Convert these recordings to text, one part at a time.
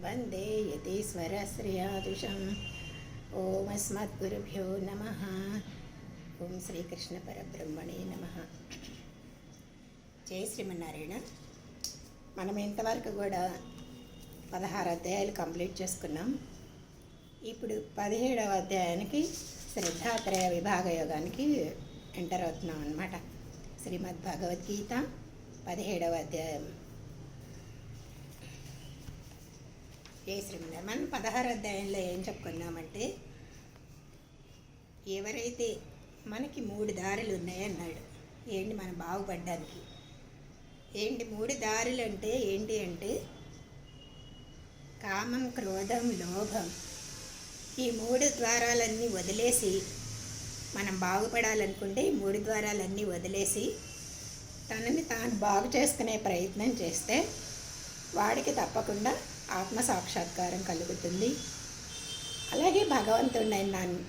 వందే యతీశ్వరశ్రియాదుషం. ఓం అస్మద్గురుభ్యో నమః. ఓం శ్రీకృష్ణ పరబ్రహ్మణే నమః. జై శ్రీమన్నారాయణ. మనం ఇంతవరకు కూడా 16 అధ్యాయాలు కంప్లీట్ చేసుకున్నాం. ఇప్పుడు 17వ అధ్యాయానికి శ్రద్ధాత్రయ విభాగ యోగానికి ఎంటర్ అవుతున్నాం అన్నమాట. శ్రీమద్ భగవద్గీత 17వ అధ్యాయం. ఏ శ్రీమన్నారాయణ. మనం 16 అధ్యాయంలో ఏం చెప్పుకున్నామంటే, ఎవరైతే మనకి 3 దారులు ఉన్నాయన్నాడు. ఏంటి మనం బాగుపడడానికి? ఏంటి 3 దారులు అంటే ఏంటి అంటే కామం, క్రోధం, లోభం. ఈ 3 ద్వారాలన్నీ వదిలేసి మనం బాగుపడాలనుకుంటే ఈ 3 ద్వారాలన్నీ వదిలేసి తనని తాను బాగు చేసుకునే ప్రయత్నం చేస్తే వాడికి తప్పకుండా ఆత్మ సాక్షాత్కారం కలుగుతుంది. అలాగే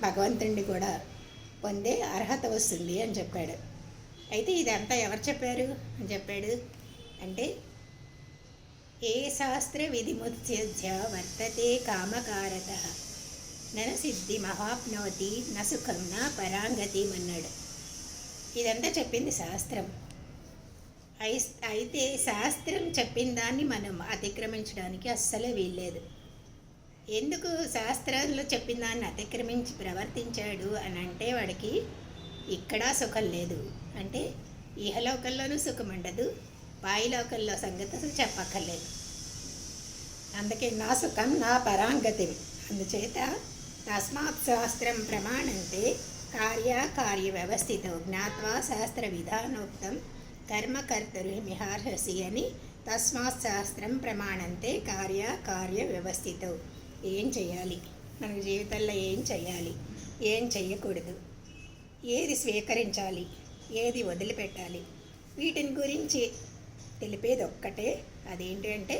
భగవంతుడిని కూడా పొందే అర్హత వస్తుంది అని చెప్పాడు. అయితే ఇదంతా ఎవరు చెప్పారు అని చెప్పాడు అంటే, ఏ శాస్త్ర విధిముత్స్య వర్తతే కామకారత నన సిద్ధి మహాప్నోతి న సుఖం నా పరాంగతి అన్నాడు. ఇదంతా చెప్పింది శాస్త్రం. అయితే శాస్త్రం చెప్పిన దాన్ని మనం అతిక్రమించడానికి అస్సలే వీల్లేదు. ఎందుకు శాస్త్రంలో చెప్పిన దాన్ని అతిక్రమించి ప్రవర్తించాడు అని అంటే, వాడికి ఇక్కడ సుఖం లేదు అంటే ఇహలోకంలోనూ సుఖం ఉండదు, పాయిలోకంలో సంగతి అసలు చెప్పక్కర్లేదు. అందుకే నా సుఖం నా పరాంగతి. అందుచేత తస్మాత్ శాస్త్రం ప్రమాణంతే కార్య వ్యవస్థితం జ్ఞాత్వా శాస్త్ర విధానోక్తం కర్మకర్తరిమిహార్హసి అని. తస్మాత్ శాస్త్రం ప్రమాణంతే కార్య వ్యవస్థితం. ఏం చేయాలి, మన జీవితంలో ఏం చేయాలి, ఏం చేయకూడదు, ఏది స్వీకరించాలి, ఏది వదిలిపెట్టాలి, వీటిని గురించి తెలిపేది ఒక్కటే. అదేంటి అంటే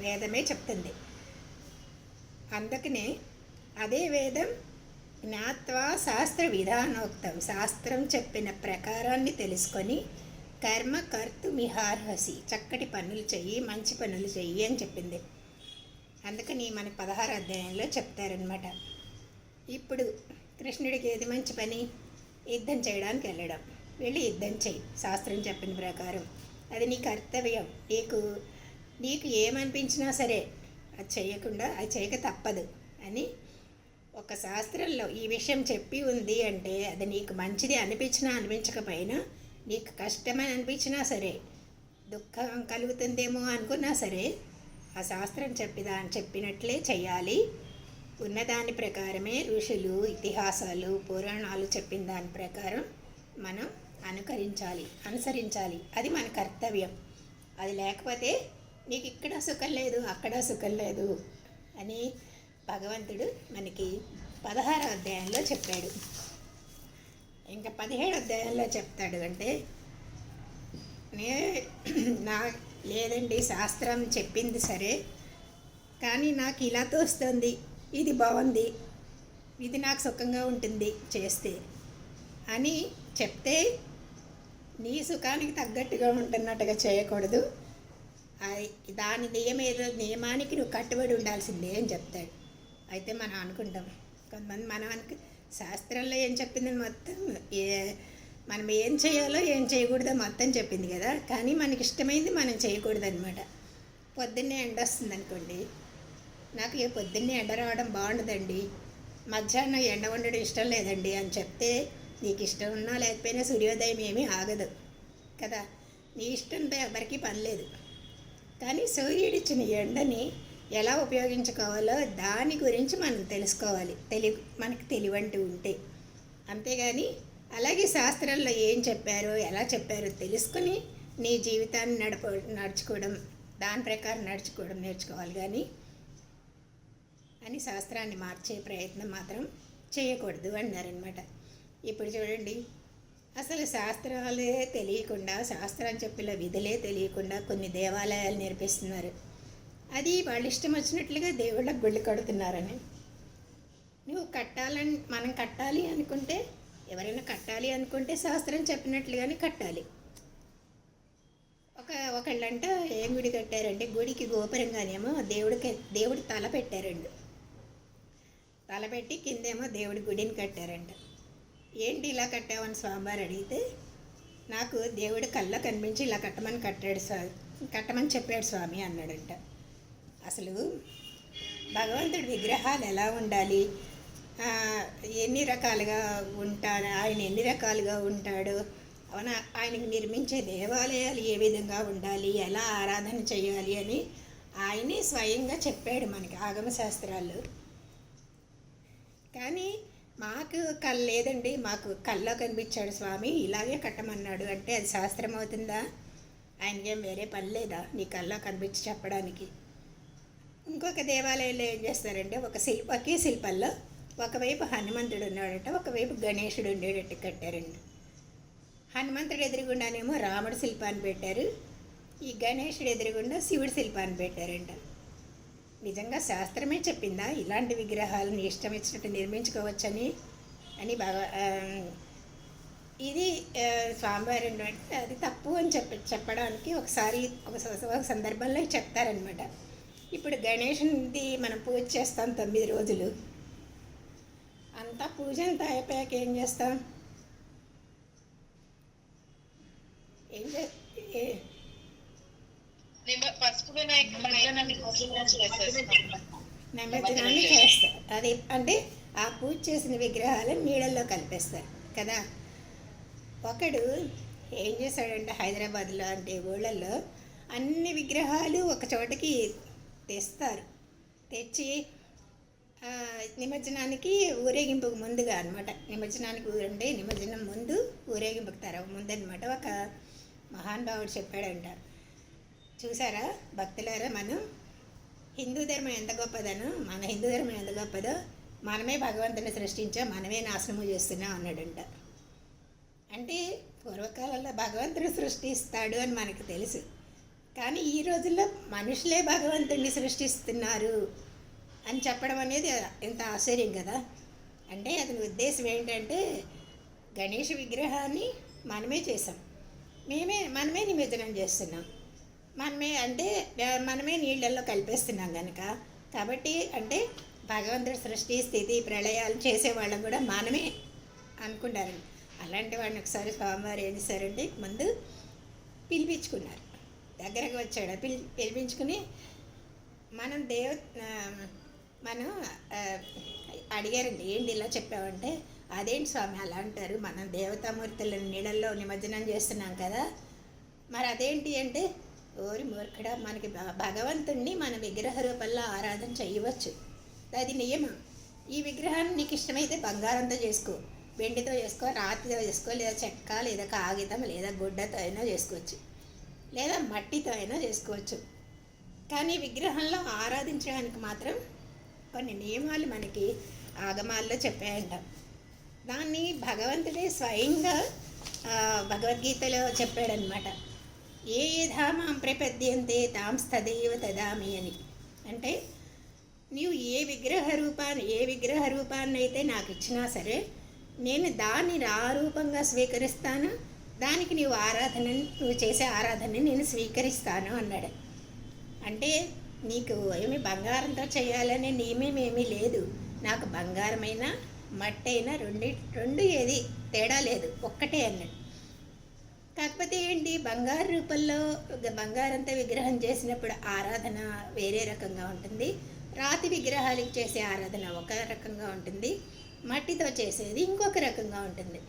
వేదమే చెప్తుంది. అందుకనే అదే వేదం జ్ఞాత్వా శాస్త్ర విధానోక్తం, శాస్త్రం చెప్పిన ప్రకారాన్ని తెలుసుకొని కర్తుమిహార్హసి, చక్కటి పనులు చెయ్యి, మంచి పనులు చెయ్యి అని చెప్పింది. అందుకని మనకి 16 అధ్యాయంలో చెప్తారనమాట. ఇప్పుడు కృష్ణుడికి ఏది మంచి పని? యుద్ధం చేయడానికి వెళ్ళడం. వెళ్ళి యుద్ధం చెయ్యి శాస్త్రం చెప్పిన ప్రకారం. అది నీ కర్తవ్యం. నీకు ఏమనిపించినా సరే అది చేయక తప్పదు అని ఒక శాస్త్రంలో ఈ విషయం చెప్పి ఉంది అంటే, అది నీకు మంచిది అనిపించినా అనిపించకపోయినా, నీకు కష్టమని అనిపించినా సరే, దుఃఖం కలుగుతుందేమో అనుకున్నా సరే, ఆ శాస్త్రం చెప్పినట్లే చెయ్యాలి. ఉన్నదాని ప్రకారమే ఋషులు, ఇతిహాసాలు, పురాణాలు చెప్పిన దాని ప్రకారం మనం అనుసరించాలి. అది మన కర్తవ్యం. అది లేకపోతే నీకు ఇక్కడ సుఖం లేదు, అక్కడ సుఖం లేదు అని భగవంతుడు మనకి 16వ అధ్యాయంలో చెప్పాడు. ఇంకా 17వ అధ్యాయంలో చెప్తాడు అంటే, లేదండి శాస్త్రం చెప్పింది సరే, కానీ నాకు ఇలా తోస్తుంది, ఇది బాగుంది, ఇది నాకు సుఖంగా ఉంటుంది చేస్తే అని చెప్తే నీ సుఖానికి తగ్గట్టుగా ఉంటున్నట్టుగా చేయకూడదు. దాని నియమానికి నువ్వు కట్టుబడి ఉండాల్సిందే అని చెప్తాడు. అయితే మనం అనుకుంటాం, కొంతమంది శాస్త్రంలో ఏం చెప్పింది మొత్తం, మనం ఏం చేయాలో ఏం చేయకూడదో మొత్తం చెప్పింది కదా, కానీ మనకి ఇష్టమైంది మనం చేయకూడదు అనమాట. పొద్దున్నే ఎండ వస్తుంది అనుకోండి, నాకు పొద్దున్నే ఎండ రావడం బాగుండదండి, మధ్యాహ్నం ఎండ ఉండడం ఇష్టం లేదండి అని చెప్తే, నీకు ఇష్టం ఉన్నా లేకపోయినా సూర్యోదయం ఏమీ ఆగదు కదా. నీ ఇష్టంతో ఎవరికీ పని లేదు. కానీ సూర్యుడిచ్చిన ఎండని ఎలా ఉపయోగించుకోవాలో దాని గురించి మనం తెలుసుకోవాలి, మనకు తెలివంటూ ఉంటే. అంతేగాని అలాగే శాస్త్రంలో ఏం చెప్పారో ఎలా చెప్పారో తెలుసుకొని నీ జీవితాన్ని నడుచుకోవడం, దాని ప్రకారం నడుచుకోవడం నేర్చుకోవాలి. కానీ అని శాస్త్రాన్ని మార్చే ప్రయత్నం మాత్రం చేయకూడదు అన్నారనమాట. ఇప్పుడు చూడండి, అసలు శాస్త్రాలే తెలియకుండా, శాస్త్రం చెప్పిన విధులే తెలియకుండా కొన్ని దేవాలయాలు నేర్పిస్తున్నారు. అది వాళ్ళు ఇష్టం వచ్చినట్లుగా దేవుళ్ళకి గుళ్ళు కడుతున్నారని. మనం కట్టాలి అనుకుంటే, ఎవరైనా కట్టాలి అనుకుంటే శాస్త్రం చెప్పినట్లుగానే కట్టాలి. ఒకళ్ళంట ఏం గుడి కట్టారంటే గుడికి గోపురంగానేమో దేవుడి తల పెట్టారండి. తల పెట్టి కిందేమో దేవుడి గుడిని కట్టారంట. ఏంటి ఇలా కట్టావని స్వామివారు అడిగితే, నాకు దేవుడి కళ్ళ కనిపించి ఇలా కట్టమని చెప్పాడు స్వామి అన్నాడంట. అసలు భగవంతుడి విగ్రహాలు ఎలా ఉండాలి, ఎన్ని రకాలుగా ఆయన ఎన్ని రకాలుగా ఉంటాడు, ఆయనకి నిర్మించే దేవాలయాలు ఏ విధంగా ఉండాలి, ఎలా ఆరాధన చేయాలి అని ఆయనే స్వయంగా చెప్పాడు మనకి ఆగమ శాస్త్రాల్లో. కానీ మాకు లేదండి, మాకు కల్లో కనిపించాడు స్వామి ఇలాగే కట్టమన్నాడు అంటే అది శాస్త్రం అవుతుందా? ఆయనకేం వేరే పని లేదా నీ కల్లో కనిపించి చెప్పడానికి? ఇంకొక దేవాలయంలో ఏం చేస్తారంటే ఒకే శిల్పంలో ఒకవైపు హనుమంతుడు ఉన్నాడట, ఒకవైపు గణేశుడు ఉండేటట్టు కట్టారండి. హనుమంతుడు ఎదురుగుండానేమో రాముడి శిల్పాన్ని పెట్టారు, ఈ గణేశుడు ఎదురుగుండా శివుడి శిల్పాన్ని పెట్టారంట. నిజంగా శాస్త్రమే చెప్పిందా ఇలాంటి విగ్రహాలను ఇష్టం ఇచ్చినట్టు నిర్మించుకోవచ్చని అని ఇది స్వామివారి అది తప్పు అని చెప్పడానికి ఒకసారి ఒక సందర్భంలో చెప్తారనమాట. ఇప్పుడు గణేశునిది మనం పూజ చేస్తాం 9 రోజులు, అంతా పూజ అంతా అయిపోయాక ఏం చేస్తాం? నిమజ్జనాన్ని చేస్తారు. అది అంటే ఆ పూజ చేసిన విగ్రహాలను నీళ్ళల్లో కలిపేస్తారు కదా. ఒకడు ఏం చేశాడంటే హైదరాబాద్లో అంటే ఊళ్ళల్లో అన్ని విగ్రహాలు ఒక చోటకి తెచ్చి నిమజ్జనానికి ఊరేగింపుకు ముందుగా అనమాట, నిమజ్జనం ముందు ఊరేగింపుకు ముందనమాట ఒక మహానుభావుడు చెప్పాడంట. చూసారా భక్తులారా, మన హిందూ ధర్మం ఎంత గొప్పదో మనమే భగవంతుని సృష్టించాం, మనమే నాశనము చేస్తున్నాం అన్నాడంట. అంటే పూర్వకాలంలో భగవంతుడు సృష్టిస్తాడు అని మనకు తెలుసు, కానీ ఈ రోజుల్లో మనుషులే భగవంతుడిని సృష్టిస్తున్నారు అని చెప్పడం అనేది ఎంత ఆశ్చర్యం కదా. అంటే అతని ఉద్దేశం ఏంటంటే గణేష్ విగ్రహాన్ని మనమే చేసాం, మనమే నిమజ్జనం చేస్తున్నాం, మనమే నీళ్ళల్లో కలిపేస్తున్నాం కనుక, కాబట్టి అంటే భగవంతుడి సృష్టి స్థితి ప్రళయాలు చేసేవాళ్ళం కూడా మనమే అనుకుంటారండి. అలాంటి వాడిని ఒకసారి స్వామివారు ఏం చేశారంటే ముందు పిలిపించుకున్నారు, దగ్గరకు వచ్చాడు. పిలిపించుకుని మనం అడిగారండి, ఏంటి ఇలా చెప్పామంటే, అదేంటి స్వామి అలా అంటారు, మనం దేవతామూర్తులను నీళ్ళల్లో నిమజ్జనం చేస్తున్నాం కదా, మరి అదేంటి అంటే, ఓరి మూర్ఖుడా, మనకి భగవంతుణ్ణి మన విగ్రహ రూపంలో ఆరాధన చేయవచ్చు, అది నియమం. ఈ విగ్రహాన్ని నీకు ఇష్టమైతే బంగారంతో చేసుకో, వెండితో చేసుకో, రాతితో చేసుకో, లేదా చెక్క, లేదా కాగితం, లేదా గుడ్డతో అయినా చేసుకోవచ్చు, లేదా మట్టితో అయినా చేసుకోవచ్చు. కానీ విగ్రహంలో ఆరాధించడానికి మాత్రం కొన్ని నియమాలు మనకి ఆగమాల్లో చెప్పాయంట. దాన్ని భగవంతుడే స్వయంగా భగవద్గీతలో చెప్పాడనమాట. ఏ ధామాం ప్రపద్యంతే తాం తదేవ తదామి అని. అంటే నీవు ఏ విగ్రహ రూపాన్ని అయితే నాకు ఇచ్చినా సరే నేను దాన్ని ఆ రూపంగా స్వీకరిస్తాను, దానికి నువ్వు చేసే ఆరాధనని నేను స్వీకరిస్తాను అన్నాడు. అంటే నీకు ఏమి బంగారంతో చేయాలనే నియమేమీ లేదు, నాకు బంగారమైనా మట్టి అయినా రెండు ఏది తేడా లేదు, ఒక్కటే అన్నాడు. కాకపోతే ఏంటి, బంగారు రూపంలో బంగారంతో విగ్రహం చేసినప్పుడు ఆరాధన వేరే రకంగా ఉంటుంది, రాతి విగ్రహాలకు చేసే ఆరాధన ఒక రకంగా ఉంటుంది, మట్టితో చేసేది ఇంకొక రకంగా ఉంటుంది.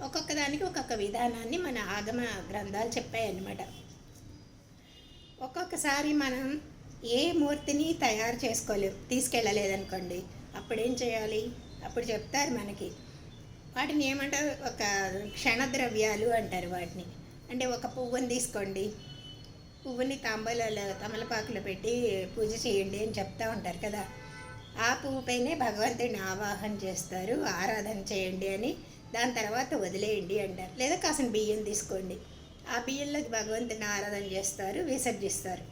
ఒక్కొక్క దానికి ఒక్కొక్క విధానాన్ని మన ఆగమ గ్రంథాలు చెప్పాయన్నమాట. ఒక్కొక్కసారి మనం ఏ మూర్తిని తీసుకెళ్ళలేదనుకోండి, అప్పుడేం చేయాలి? అప్పుడు చెప్తారు మనకి, వాటిని ఏమంటారు, ఒక క్షణద్రవ్యాలు అంటారు వాటిని. అంటే ఒక పువ్వుని తీసుకోండి, పువ్వుని తమలపాకులో పెట్టి పూజ చేయండి అని చెప్తూ ఉంటారు కదా. ఆ పువ్వు పైనే భగవంతుడిని ఆవాహన చేస్తారు, ఆరాధన చేయండి అని, దాని తర్వాత వదిలేయండి అంటారు. లేదా కాసిన బియ్యం తీసుకోండి, ఆ బియ్యంలోకి భగవంతుని ఆరాధన చేస్తారు, విసర్జిస్తారు.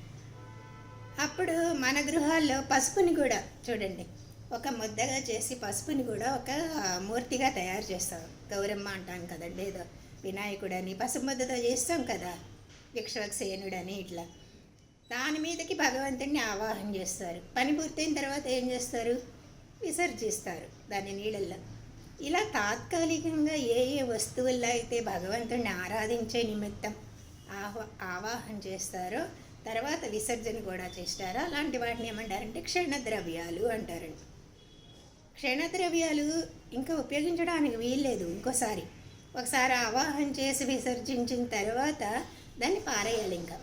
అప్పుడు మన గృహాల్లో పసుపుని కూడా చూడండి, ఒక ముద్దగా చేసి పసుపుని కూడా ఒక మూర్తిగా తయారు చేస్తాం. గౌరమ్మ అంటాం కదండి, ఏదో వినాయకుడని పసుపు ముద్దతో చేస్తాం కదా, విక్షవక్సేనుడని ఇట్లా. దాని మీదకి భగవంతుడిని ఆవాహన చేస్తారు. పని పూర్తయిన తర్వాత ఏం చేస్తారు? విసర్జిస్తారు దాన్ని నీళ్ళల్లో. ఇలా తాత్కాలికంగా ఏ ఏ వస్తువుల్లో అయితే భగవంతుడిని ఆరాధించే నిమిత్తం ఆవాహన చేస్తారో తర్వాత విసర్జన కూడా చేస్తారో అలాంటి వాటిని ఏమంటారంటే క్షణద్రవ్యాలు అంటారండి. క్షణద్రవ్యాలు ఇంకా ఉపయోగించడానికి వీల్లేదు. ఒకసారి ఆవాహన చేసి విసర్జించిన తర్వాత దాన్ని పారేయాలి. ఇంకా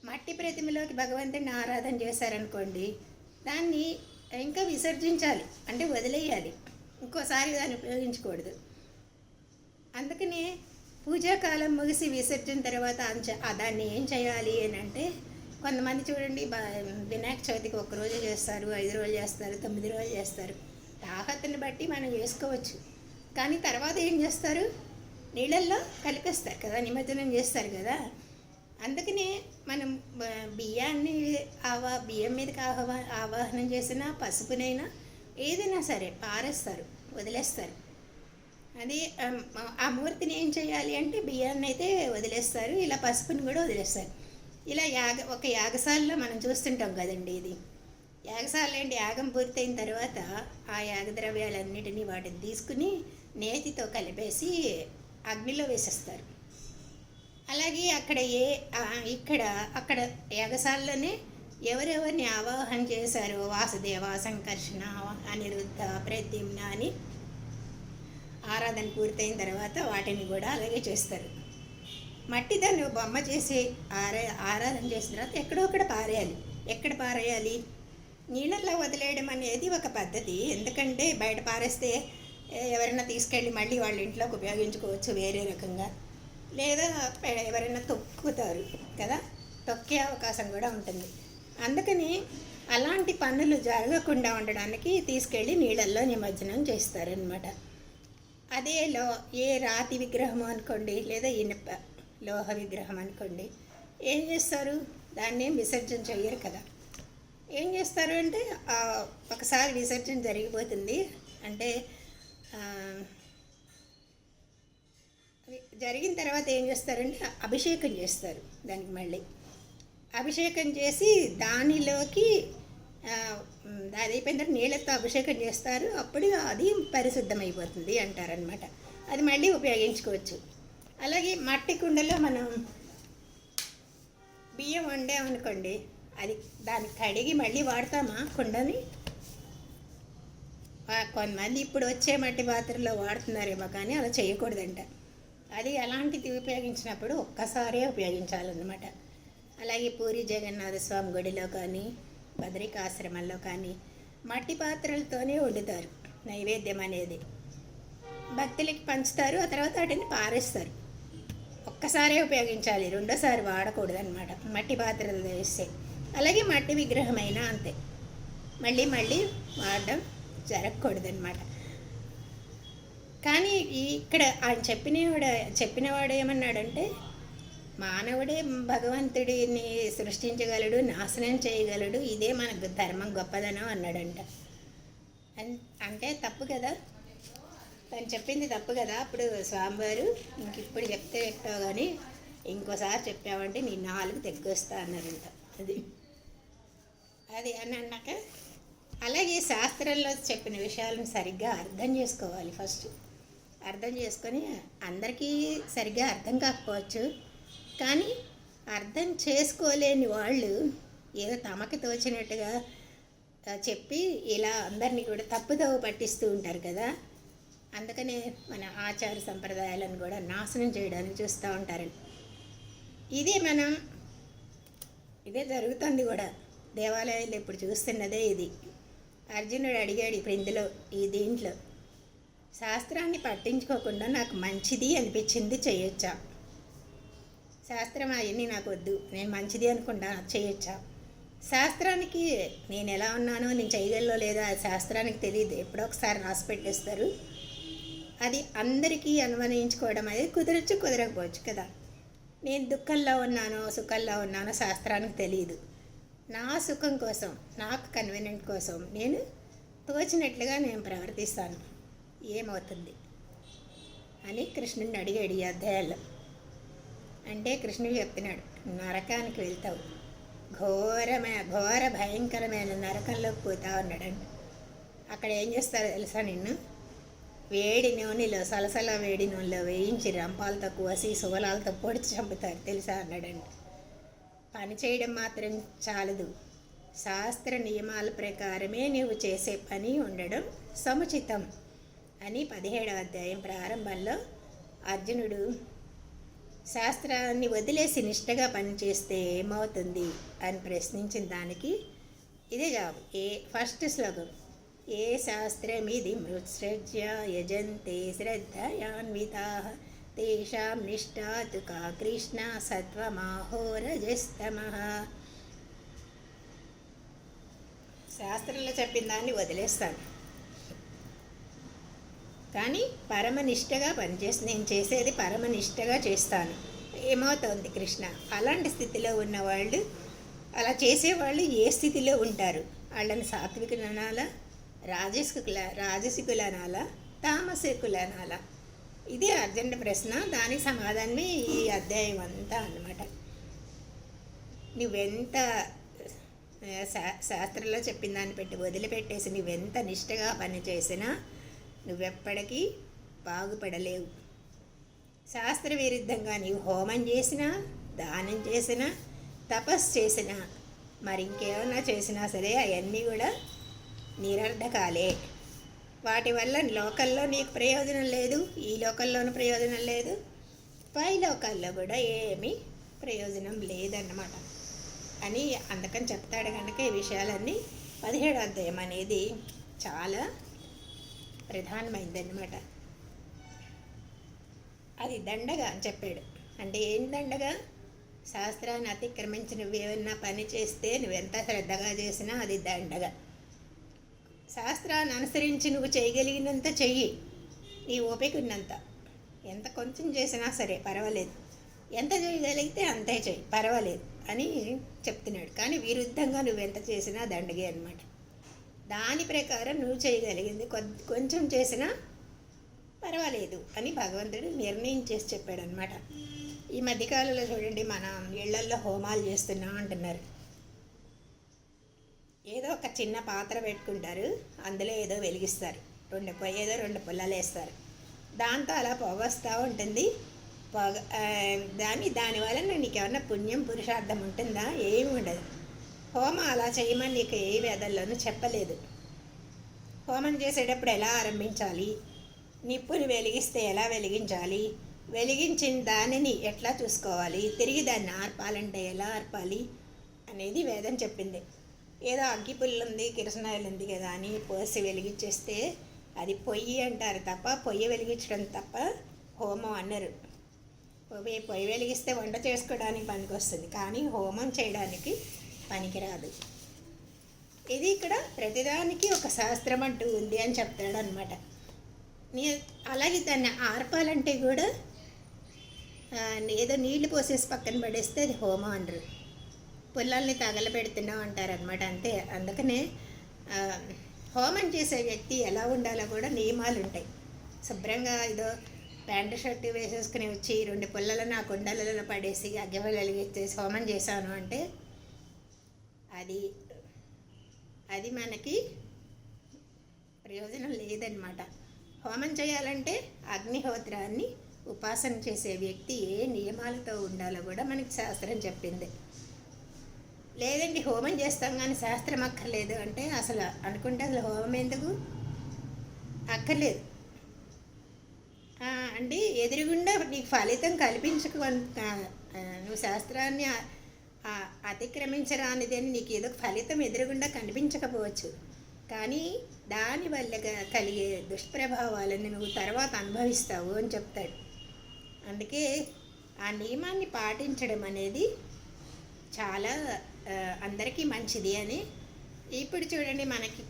మట్టి ప్రతిమలోకి భగవంతుడిని ఆరాధన చేశారనుకోండి, దాన్ని ఇంకా విసర్జించాలి, అంటే వదిలేయాలి. ఇంకోసారి దాన్ని ఉపయోగించకూడదు. అందుకనే పూజాకాలం ముగిసి విసర్జన తర్వాత దాన్ని ఏం చేయాలి అని అంటే, కొంతమంది చూడండి వినాయక చవితికి 1 రోజు చేస్తారు, 5 రోజులు చేస్తారు, 9 రోజులు చేస్తారు. తాహతుని బట్టి మనం చేసుకోవచ్చు. కానీ తర్వాత ఏం చేస్తారు? నీళ్ళల్లో కలిపేస్తారు కదా, నిమజ్జనం చేస్తారు కదా. అందుకనే మనం బియ్యాన్ని బియ్యం మీదకి ఆవాహనం చేసిన పసుపునైనా ఏదైనా సరే పారేస్తారు, వదిలేస్తారు. అది ఆ మూర్తిని ఏం చేయాలి అంటే బియ్యాన్ని అయితే వదిలేస్తారు, ఇలా పసుపుని కూడా వదిలేస్తారు. ఇలా ఒక యాగశాలలో మనం చూస్తుంటాం కదండి. ఇది యాగశాల ఏంటి, యాగం పూర్తయిన తర్వాత ఆ యాగద్రవ్యాలన్నిటినీ వాటిని తీసుకుని నేతితో కలిపేసి అగ్నిలో వేసేస్తారు. అలాగే అక్కడ యాగశాలలోనే ఎవరెవరిని ఆవాహన చేశారో వాసుదేవ, సంకర్షణ, అనిరుద్ధ, ప్రద్యుమ్న అని ఆరాధన పూర్తయిన తర్వాత వాటిని కూడా అలాగే చేస్తారు. మట్టి దాన్ని బొమ్మ చేసి ఆరాధన చేసిన తర్వాత ఎక్కడొక్కడ పారేయాలి. ఎక్కడ పారేయాలి? నీళ్ళల్లో వదిలేయడం అనేది ఒక పద్ధతి. ఎందుకంటే బయట పారేస్తే ఎవరైనా తీసుకెళ్ళి మళ్ళీ వాళ్ళ ఇంట్లోకి ఉపయోగించుకోవచ్చు వేరే రకంగా, లేదా ఎవరైనా తొక్కుతారు కదా, తొక్కే అవకాశం కూడా ఉంటుంది. అందుకని అలాంటి పనులు జరగకుండా ఉండడానికి తీసుకెళ్ళి నీళ్ళల్లో నిమజ్జనం చేస్తారనమాట. అదే ఏ రాతి విగ్రహం అనుకోండి, లేదా ఇనుప లోహ విగ్రహం అనుకోండి, ఏం చేస్తారు? దాన్ని విసర్జన చెయ్యరు కదా. ఏం చేస్తారు అంటే ఒకసారి విసర్జన జరిగిపోతుంది అంటే జరిగిన తర్వాత ఏం చేస్తారంటే అభిషేకం చేస్తారు. దానికి మళ్ళీ అభిషేకం చేసి దానిలోకి అది అయిపోయిన తర్వాత నీళ్ళతో అభిషేకం చేస్తారు. అప్పుడు అది పరిశుద్ధమైపోతుంది అంటారనమాట. అది మళ్ళీ ఉపయోగించుకోవచ్చు. అలాగే మట్టి కుండలో మనం బియ్యం వండామనుకోండి, అది దాన్ని కడిగి మళ్ళీ వాడతామా కుండని? కొంతమంది ఇప్పుడు వచ్చే మట్టి పాత్రలో వాడుతున్నారేమో, కానీ అలా చేయకూడదంట. అది అలాంటిది ఉపయోగించినప్పుడు ఒక్కసారే ఉపయోగించాలన్నమాట. అలాగే పూరి జగన్నాథ స్వామి గుడిలో కానీ బదరికాశ్రమంలో కానీ మట్టి పాత్రలతోనే వండుతారు నైవేద్యం అనేది. భక్తులకి పంచుతారు, ఆ తర్వాత వాటిని పారేస్తారు. ఒక్కసారే ఉపయోగించాలి, రెండోసారి వాడకూడదు అనమాట మట్టి పాత్రలు వేస్తే. అలాగే మట్టి విగ్రహమైనా అంతే, మళ్ళీ వాడడం జరగకూడదనమాట. కానీ ఇక్కడ ఆయన చెప్పినవాడు ఏమన్నాడంటే, మానవుడే భగవంతుడిని సృష్టించగలడు, నాశనం చేయగలడు, ఇదే మనకు ధర్మం గొప్పదనం అన్నాడంట. అంటే తప్పు కదా, తను చెప్పింది తప్పు కదా. అప్పుడు స్వామివారు ఇప్పుడు చెప్తావు కానీ ఇంకోసారి చెప్పావంటే నీ 4 తెగ్గొస్తా అన్నారంట. అది అని అన్నాక, అలాగే శాస్త్రంలో చెప్పిన విషయాలను సరిగ్గా అర్థం చేసుకోవాలి. ఫస్ట్ అర్థం చేసుకొని, అందరికీ సరిగ్గా అర్థం కాకపోవచ్చు, కానీ అర్థం చేసుకోలేని వాళ్ళు ఏదో తమకి తోచినట్టుగా చెప్పి ఇలా అందరినీ కూడా తప్పుదోవ పట్టిస్తూ ఉంటారు కదా. అందుకనే మన ఆచార సంప్రదాయాలను కూడా నాశనం చేయడానికి చూస్తూ ఉంటారండి. ఇదే జరుగుతుంది కూడా దేవాలయాల్లో ఇప్పుడు చూస్తున్నదే ఇది. అర్జునుడు అడిగాడు ఇప్పుడు దీంట్లో శాస్త్రాన్ని పట్టించుకోకుండా నాకు మంచిది అనిపించింది చేయొచ్చా? శాస్త్రం అవన్నీ నాకు వద్దు, నేను మంచిది అనుకుంటా చేయొచ్చా? శాస్త్రానికి నేను ఎలా ఉన్నానో నేను చేయగలలో లేదా శాస్త్రానికి తెలియదు, ఎప్పుడో ఒకసారి రాసి పెట్టేస్తారు. అది అందరికీ అన్వయించుకోవడం అనేది కుదరచ్చు, కుదరకపోవచ్చు కదా. నేను దుఃఖంలో ఉన్నానో సుఖంలో ఉన్నానో శాస్త్రానికి తెలియదు. నా సుఖం కోసం, నాకు కన్వీనియంట్ కోసం నేను తోచినట్లుగా నేను ప్రవర్తిస్తాను, ఏమవుతుంది అని కృష్ణుడిని అడిగాడు ఈ అధ్యాయాల్లో. అంటే కృష్ణుడు చెప్తున్నాడు, నరకానికి వెళ్తావు, ఘోర భయంకరమైన నరకంలోకి పోతా ఉన్నాడండి. అక్కడ ఏం చేస్తారో తెలుసా, నిన్ను వేడి నూనెలో, సలసల వేడి నూనెలో వేయించి రంపాలతో కోసి సుగలాలతో పొడిచి చంపుతారు తెలుసా అన్నాడండి. పని చేయడం మాత్రం చాలదు, శాస్త్ర నియమాల ప్రకారమే నీవు చేసే పని ఉండడం సముచితం అని 17వ అధ్యాయం ప్రారంభంలో అర్జునుడు శాస్త్రాన్ని వదిలేసి నిష్టగా పనిచేస్తే ఏమవుతుంది అని ప్రశ్నించిన దానికి ఇదే జవాబు. ఫస్ట్ శ్లోకం, ఏ శాస్త్రమిది మృత్సృజ్య యజంతే శ్రద్ధయాన్వితా తేషాం నిష్టా తు కా కృష్ణ సత్వమాహో రజస్తమః. శాస్త్రంలో చెప్పిన దాన్ని వదిలేస్తాను, కానీ పరమనిష్టగా పనిచేసి నేను చేసేది పరమనిష్టగా చేస్తాను. ఏమవుతుంది కృష్ణ? అలాంటి స్థితిలో ఉన్నవాళ్ళు, అలా చేసేవాళ్ళు ఏ స్థితిలో ఉంటారు? వాళ్ళని సాత్వికులు అనాలా, రాజసికులు అనాలా, తామసికులు అనాలా? ఇదే అర్జునుడి ప్రశ్న. దానికి సమాధానమే ఈ అధ్యాయం అంతా అన్నమాట. నువ్వెంత శాస్త్రంలో చెప్పిన దాన్ని పెట్టి వదిలిపెట్టేసి నువ్వెంత నిష్టగా పనిచేసినా నువ్వెప్పటికీ బాగుపడలేవు. శాస్త్ర విరుద్ధంగా నీవు హోమం చేసినా, దానం చేసినా, తపస్సు చేసినా, మరి ఇంకేమన్నా చేసినా సరే అవన్నీ కూడా నిరర్ధకాలే. వాటి వల్ల లోకల్లో నీకు ప్రయోజనం లేదు, ఈ లోకల్లోనూ ప్రయోజనం లేదు, పై లోకాల్లో కూడా ఏమీ ప్రయోజనం లేదన్నమాట అని అందుకని చెప్తాడు. కనుక ఈ విషయాలన్నీ 17వ అధ్యాయం అనేది చాలా ప్రధానమైందన్నమాట. అది దండగా అని చెప్పాడు. అంటే ఏం దండగా? శాస్త్రాన్ని అతిక్రమించి నువ్వేమన్నా పని చేస్తే, నువ్వెంత శ్రద్ధగా చేసినా అది దండగా. శాస్త్రాన్ని అనుసరించి నువ్వు చేయగలిగినంత చెయ్యి, నీ ఓపిక ఉన్నంత. ఎంత కొంచెం చేసినా సరే పర్వాలేదు, ఎంత చేయగలిగితే అంతే చెయ్యి పర్వాలేదు అని చెప్తున్నాడు. కానీ విరుద్ధంగా నువ్వెంత చేసినా దండగే అనమాట. దాని ప్రకారం నువ్వు చేయగలిగింది కొంచెం చేసినా పర్వాలేదు అని భగవంతుడు నిర్ణయం చేసి చెప్పాడనమాట. ఈ మధ్యకాలంలో చూడండి, మనం ఇళ్లల్లో హోమాలు చేస్తున్నాం అంటున్నారు. ఏదో ఒక చిన్న పాత్ర పెట్టుకుంటారు, అందులో ఏదో వెలిగిస్తారు, రెండు పుల్లలు వేస్తారు, దాంతో అలా పొగ వస్తూ ఉంటుంది. పొగ దానివల్ల నీకేమన్నా పుణ్యం పురుషార్థం ఉంటుందా? ఏమి ఉండదు. హోమం అలా చేయమని నీకు ఏ వేదల్లోనూ చెప్పలేదు. హోమం చేసేటప్పుడు ఎలా ఆరంభించాలి, నిప్పుని వెలిగిస్తే ఎలా వెలిగించాలి, వెలిగించిన దానిని ఎట్లా చూసుకోవాలి, తిరిగి దాన్ని ఆర్పాలంటే ఎలా ఆర్పాలి అనేది వేదం చెప్పింది. ఏదో అగ్గిపుల్లు ఉంది, కిరసనాయిలు ఉంది కదా అని పోసి వెలిగించేస్తే అది పొయ్యి అంటారు తప్ప, పొయ్యి వెలిగించడం తప్ప హోమం అన్నారు. పొయ్యి వెలిగిస్తే వంట చేసుకోవడానికి పనికి వస్తుంది, కానీ హోమం చేయడానికి పనికిరాదు. ఇది ఇక్కడ ప్రతిదానికి ఒక శాస్త్రం అంటూ ఉంది అని చెప్తాడు అనమాట. అలాగే దాన్ని ఆర్పాలంటే కూడా ఏదో నీళ్లు పోసేసి పక్కన పడేస్తే అది హోమం అనరు, పుల్లల్ని తగలబెడుతున్నాం అంటారనమాట. అంతే. అందుకనే హోమం చేసే వ్యక్తి ఎలా ఉండాలో కూడా నియమాలు ఉంటాయి. శుభ్రంగా ఏదో ప్యాంటు షర్టు వేసేసుకుని వచ్చి 2 పుల్లలను ఆ కుండలలో పడేసి అగ్గిపుల్ల వెలిగించేసి హోమం చేశాను అంటే అది మనకి ప్రయోజనం లేదనమాట. హోమం చేయాలంటే అగ్నిహోత్రాన్ని ఉపాసన చేసే వ్యక్తి ఏ నియమాలతో ఉండాలో కూడా మనకి శాస్త్రం చెప్పింది. లేదండి హోమం చేస్తాం కానీ శాస్త్రం అక్కర్లేదు అంటే అసలు అనుకుంటే అసలు హోమం ఎందుకు అక్కర్లేదు అంటే ఎదురుగుండా నీకు ఫలితం కల్పించక నువ్వు శాస్త్రాన్ని అతిక్రమించరానిదని నీకు ఏదో ఫలితం ఎదురుగుండా కనిపించకపోవచ్చు, కానీ దానివల్ల కలిగే దుష్ప్రభావాలను నువ్వు తర్వాత అనుభవిస్తావు అని చెప్తాడు. అందుకే ఆ నియమాన్ని పాటించడం అనేది చాలా అందరికీ మంచిది అని. ఇప్పుడు చూడండి, మనకి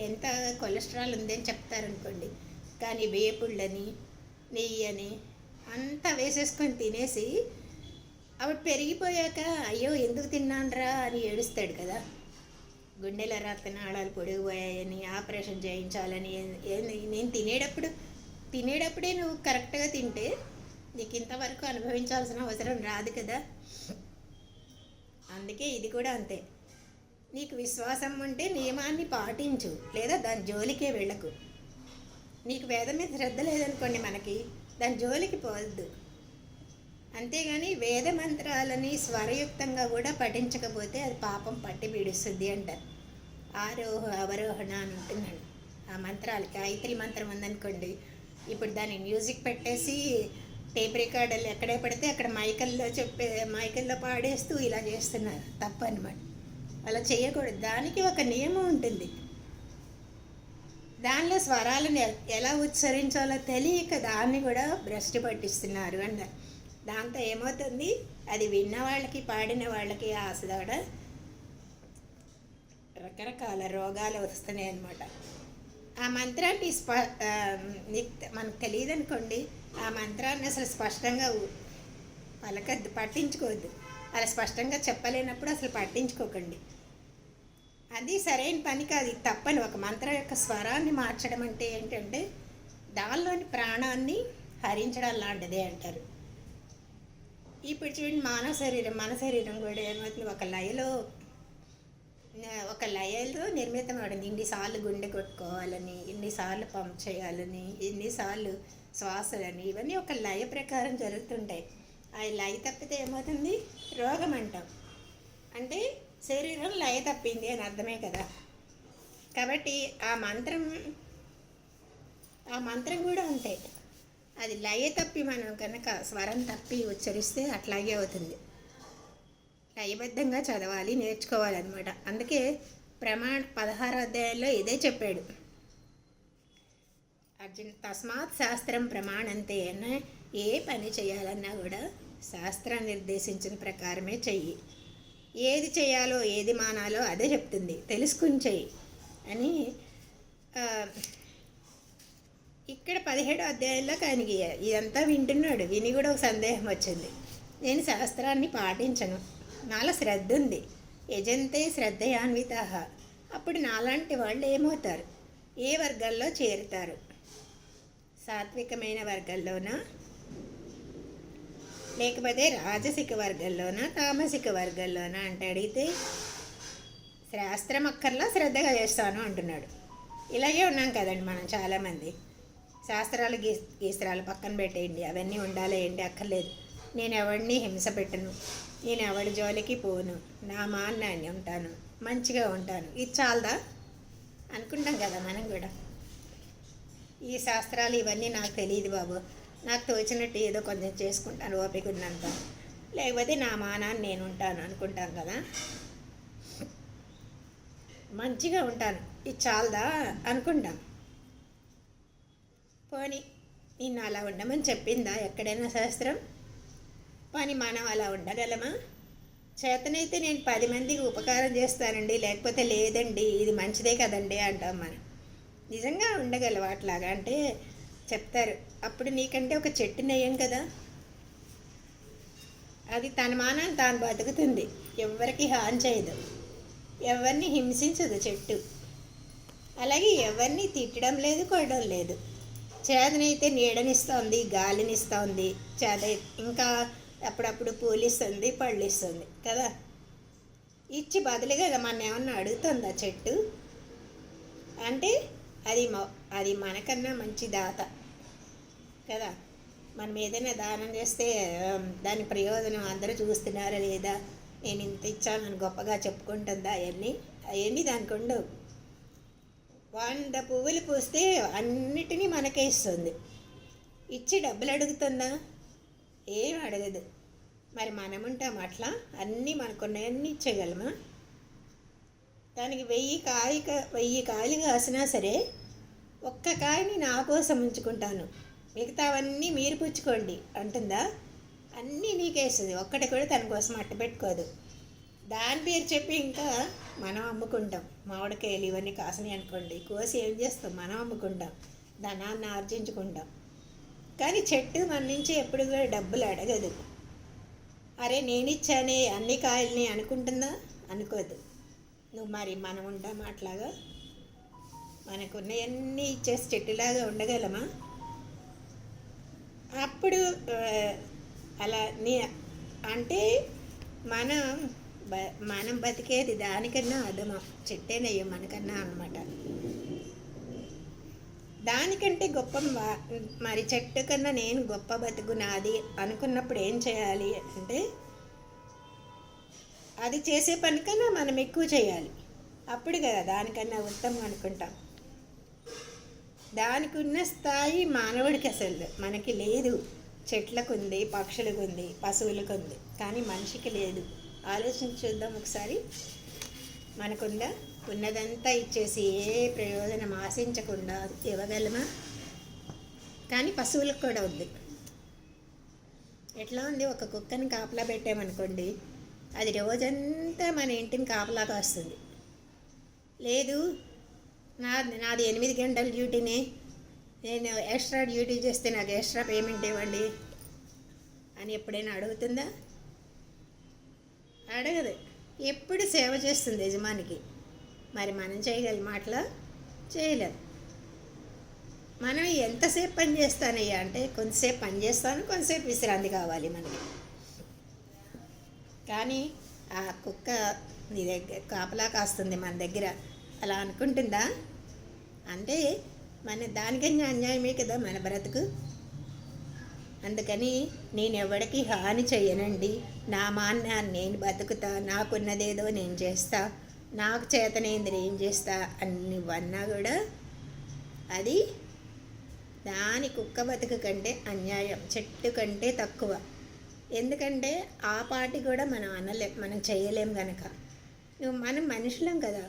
ఎంత కొలెస్ట్రాల్ ఉందని చెప్తారనుకోండి, కానీ వేపుళ్ళని నెయ్యి అని అంతా వేసేసుకొని తినేసి అప్పుడు పెరిగిపోయాక అయ్యో ఎందుకు తిన్నానరా అని ఏడుస్తాడు కదా. గుండెల రక్తనాళాలు పొడిగిపోయాయని, ఆపరేషన్ చేయించాలని. నేను తినేటప్పుడే నువ్వు కరెక్ట్గా తింటే నీకు ఇంతవరకు అనుభవించాల్సిన అవసరం రాదు కదా. అందుకే ఇది కూడా అంతే. నీకు విశ్వాసం ఉంటే నియమాన్ని పాటించు, లేదా దాని జోలికే వెళ్ళకు. నీకు వేదం మీద శ్రద్ధ లేదనుకోండి, మనకి దాని జోలికి పోవద్దు. అంతేగాని వేద మంత్రాలని స్వరయుక్తంగా కూడా పఠించకపోతే అది పాపం పట్టి పీడిస్తుంది అంటారు. ఆరోహ అవరోహణ అని ఉంటుందండి ఆ మంత్రాలకి. గాయత్రి మంత్రం ఉందనుకోండి, ఇప్పుడు దాన్ని మ్యూజిక్ పెట్టేసి టేప్ రికార్డర్లు ఎక్కడే పడితే అక్కడ మైకల్లో పాడేస్తూ ఇలా చేస్తున్నారు. తప్పు అనమాట. అలా చేయకూడదు. దానికి ఒక నియమం ఉంటుంది. దానిలో స్వరాలను ఎలా ఉచ్చరించాలో తెలియక దాన్ని కూడా భ్రష్టు పట్టిస్తున్నారు అన్నారు. దాంతో ఏమవుతుంది, అది విన్న వాళ్ళకి పాడిన వాళ్ళకి ఆసదాడ రకరకాల రోగాలు వస్తున్నాయి అన్నమాట. ఆ మంత్రాన్ని మనకు తెలియదు అనుకోండి, ఆ మంత్రాన్ని అసలు స్పష్టంగా పలకద్దు, పట్టించుకోవద్దు. అలా స్పష్టంగా చెప్పలేనప్పుడు అసలు పట్టించుకోకండి. అది సరైన పని కాదు, తప్పని. ఒక మంత్రం యొక్క స్వరాన్ని మార్చడం అంటే ఏంటంటే దానిలోని ప్రాణాన్ని హరించడం లాంటిదే అంటారు. ఇప్పుడు చూడండి, మన శరీరం కూడా ఏమవుతుంది, ఒక లయలో నిర్మితం అవడం. ఇన్నిసార్లు గుండె కొట్టుకోవాలని, ఇన్నిసార్లు పంప్ చేయాలని, ఇన్నిసార్లు శ్వాసలని, ఇవన్నీ ఒక లయ ప్రకారం జరుగుతుంటాయి. ఆ లయ తప్పితే ఏమవుతుంది, రోగం అంటాం. అంటే శరీరం లయ తప్పింది అని అర్థమే కదా. కాబట్టి ఆ మంత్రం కూడా అంతే. అది లయ తప్పి మనం కనుక స్వరం తప్పి ఉచ్చరిస్తే అట్లాగే అవుతుంది. లయబద్ధంగా చదవాలి, నేర్చుకోవాలన్నమాట. అందుకే 16వ అధ్యాయంలో ఇదే చెప్పాడు అర్జున్. తస్మాత్ శాస్త్రం ప్రమాణంతే అన్న, ఏ పని చేయాలన్నా కూడా శాస్త్రం నిర్దేశించిన ప్రకారమే చెయ్యి. ఏది చేయాలో ఏది మానాలో అదే చెప్తుంది, తెలుసుకుని చెయ్యి అని. ఇక్కడ 17వ అధ్యాయంలో ఆయనకి ఇదంతా వింటున్నాడు. విని కూడా ఒక సందేహం వచ్చింది, నేను శాస్త్రాన్ని పాటించను, నాలో శ్రద్ధ ఉంది, యజంతే శ్రద్ధయాన్విత. అప్పుడు నాలాంటి వాళ్ళు ఏమవుతారు, ఏ వర్గాల్లో చేరుతారు, సాత్వికమైన వర్గాల్లోనా, లేకపోతే రాజసిక వర్గాల్లోనా, తామసిక వర్గాల్లోనా అంటే అడిగితే శాస్త్రం అక్కర్లా, శ్రద్ధగా చేస్తాను అంటున్నాడు. ఇలాగే ఉన్నాం కదండి మనం చాలామంది. శాస్త్రాలు గీస్త్రాలు పక్కన పెట్టేయండి, అవన్నీ ఉండాలేయండి, అక్కర్లేదు. నేను ఎవరిని హింస పెట్టను, నేను ఎవరి జోలికి పోను, నా మాన్నాన్ని ఉంటాను, మంచిగా ఉంటాను, ఇది చాలదా అనుకుంటాం కదా మనం కూడా. ఈ శాస్త్రాలు ఇవన్నీ నాకు తెలియదు బాబు, నాకు తోచినట్టు ఏదో కొంచెం చేసుకుంటాను ఓపిక ఉన్నంత, లేకపోతే నా మానాన్ని నేను ఉంటాను అనుకుంటాం కదా. మంచిగా ఉంటాను, ఇది చాలదా అనుకుంటాం. పోనీ నిన్ను అలా ఉండమని చెప్పిందా ఎక్కడైనా శాస్త్రం? పోనీ మనం అలా ఉండగలమా? చేతనైతే నేను 10 మందికి ఉపకారం చేస్తానండి, లేకపోతే లేదండి, ఇది మంచిదే కదండి అంటాం మనం. నిజంగా ఉండగలవా అట్లాగా అంటే చెప్తారు, అప్పుడు నీకంటే ఒక చెట్టు నెయ్యం కదా, అది తన మానాన్ని తాను బతుకుతుంది, ఎవరికి హాని చేయదు, ఎవరిని హింసించదు చెట్టు. అలాగే ఎవరిని తిట్టడం లేదు, కొట్టడం లేదు. చేతనైతే నీడనిస్తుంది, గాలినిస్తుంది, ఇంకా అప్పుడప్పుడు పూలిస్తుంది, పళ్ళు ఇస్తుంది కదా. ఇచ్చి బదులుగా మన ఏమన్నా అడుగుతుందా చెట్టు? అంటే అది మనకన్నా మంచి దాత కదా. మనం ఏదైనా దానం చేస్తే దాని ప్రయోజనం అందరూ చూస్తున్నారా లేదా, నేను ఇంత ఇచ్చానని గొప్పగా చెప్పుకుంటుందా? అవన్నీ దానికి ఉండవు. 100 పువ్వులు పూస్తే అన్నిటినీ మనకే ఇస్తుంది. ఇచ్చి డబ్బులు అడుగుతుందా? ఏం అడగదు. మరి మనం ఉంటాం అట్లా, అన్నీ మనకున్నాయన్నీ ఇచ్చేయగలమా? దానికి 1000 కాయలు కాసినా సరే ఒక్క కాయని నా కోసం ఉంచుకుంటాను, మిగతావన్నీ మీరు పుచ్చుకోండి అంటుందా? అన్నీ నీకేస్తుంది, ఒక్కటి కూడా తన కోసం అట్ట పెట్టుకోదు. దాని పేరు చెప్పి ఇంకా మనం అమ్ముకుంటాం. మామిడికాయలు ఇవన్నీ కాసినాయి అనుకోండి, కోసి ఏం చేస్తాం, మనం అమ్ముకుంటాం, ధనాన్ని ఆర్జించుకుంటాం. కానీ చెట్టు మన నుంచి ఎప్పుడు కూడా డబ్బులు అడగదు. అరే నేను ఇచ్చానే అన్ని కాయల్ని అనుకుంటుందా? అనుకోదు. నువ్వు మరి మనం ఉంటామా అట్లాగా? మనకున్నవన్నీ ఇచ్చేసి చెట్టులాగా ఉండగలమా? అప్పుడు అలా నీ అంటే మనం మనం బతికేది దానికన్నా అదమం, చెట్టేనయ్యం మనకన్నా అనమాట. దానికంటే గొప్ప మరి చెట్టు కన్నా నేను గొప్ప బతుకు నాది అనుకున్నప్పుడు ఏం చేయాలి అంటే, అది చేసే పని కన్నా మనం ఎక్కువ చేయాలి. అప్పుడు కదా దానికన్నా ఉత్తమం అనుకుంటాం. దానికి ఉన్న స్థాయి మానవుడికి అసలు మనకి లేదు. చెట్లకు ఉంది, పక్షులకు ఉంది, పశువులకు ఉంది, కానీ మనిషికి లేదు. ఆలోచించి చూద్దాం ఒకసారి. మనకుందా? ఉన్నదంతా ఇచ్చేసి ఏ ప్రయోజనం ఆశించకుండా ఇవ్వగలమా? కానీ పశువులకు కూడా ఉంది. ఎట్లా ఉంది? ఒక కుక్కని కాపలా పెట్టామనుకోండి, అది రోజంతా మన ఇంటిని కాపలా కాస్తుంది. లేదు, నాది 8 గంటల డ్యూటీనే, నేను ఎక్స్ట్రా డ్యూటీ చేస్తే నాకు ఎక్స్ట్రా పేమెంట్ ఇవ్వండి అని ఎప్పుడైనా అడుగుతుందా? అడగదు. ఎప్పుడు సేవ చేస్తుంది యజమానికి. మరి మనం చేయగలం అట్లా? చేయలేం. మనం ఎంతసేపు పని చేస్తానయ్యా అంటే, కొంతసేపు పని చేస్తాను, కొంతసేపు విశ్రాంతి కావాలి మనకి. కానీ ఆ కుక్క నీ దగ్గర కాపలా కాస్తుంది మన దగ్గర, అలా అనుకుంటుందా? అంటే మన దానికన్నా అన్యాయమే కదా మన బ్రతుకు. అందుకని నేను ఎవరికి హాని చెయ్యనండి, నా మాన్న నేను బతుకుతా, నాకున్నదేదో నేను చేస్తా, నాకు చేతనైంది నేను చేస్తా అని అన్నా కూడా అది దాని కుక్క బతుకు కంటే అన్యాయం, చెట్టు కంటే తక్కువ. ఎందుకంటే ఆ పాటి కూడా మనం అనలేం, మనం చేయలేం గనక. మనం మనుషులం కదా,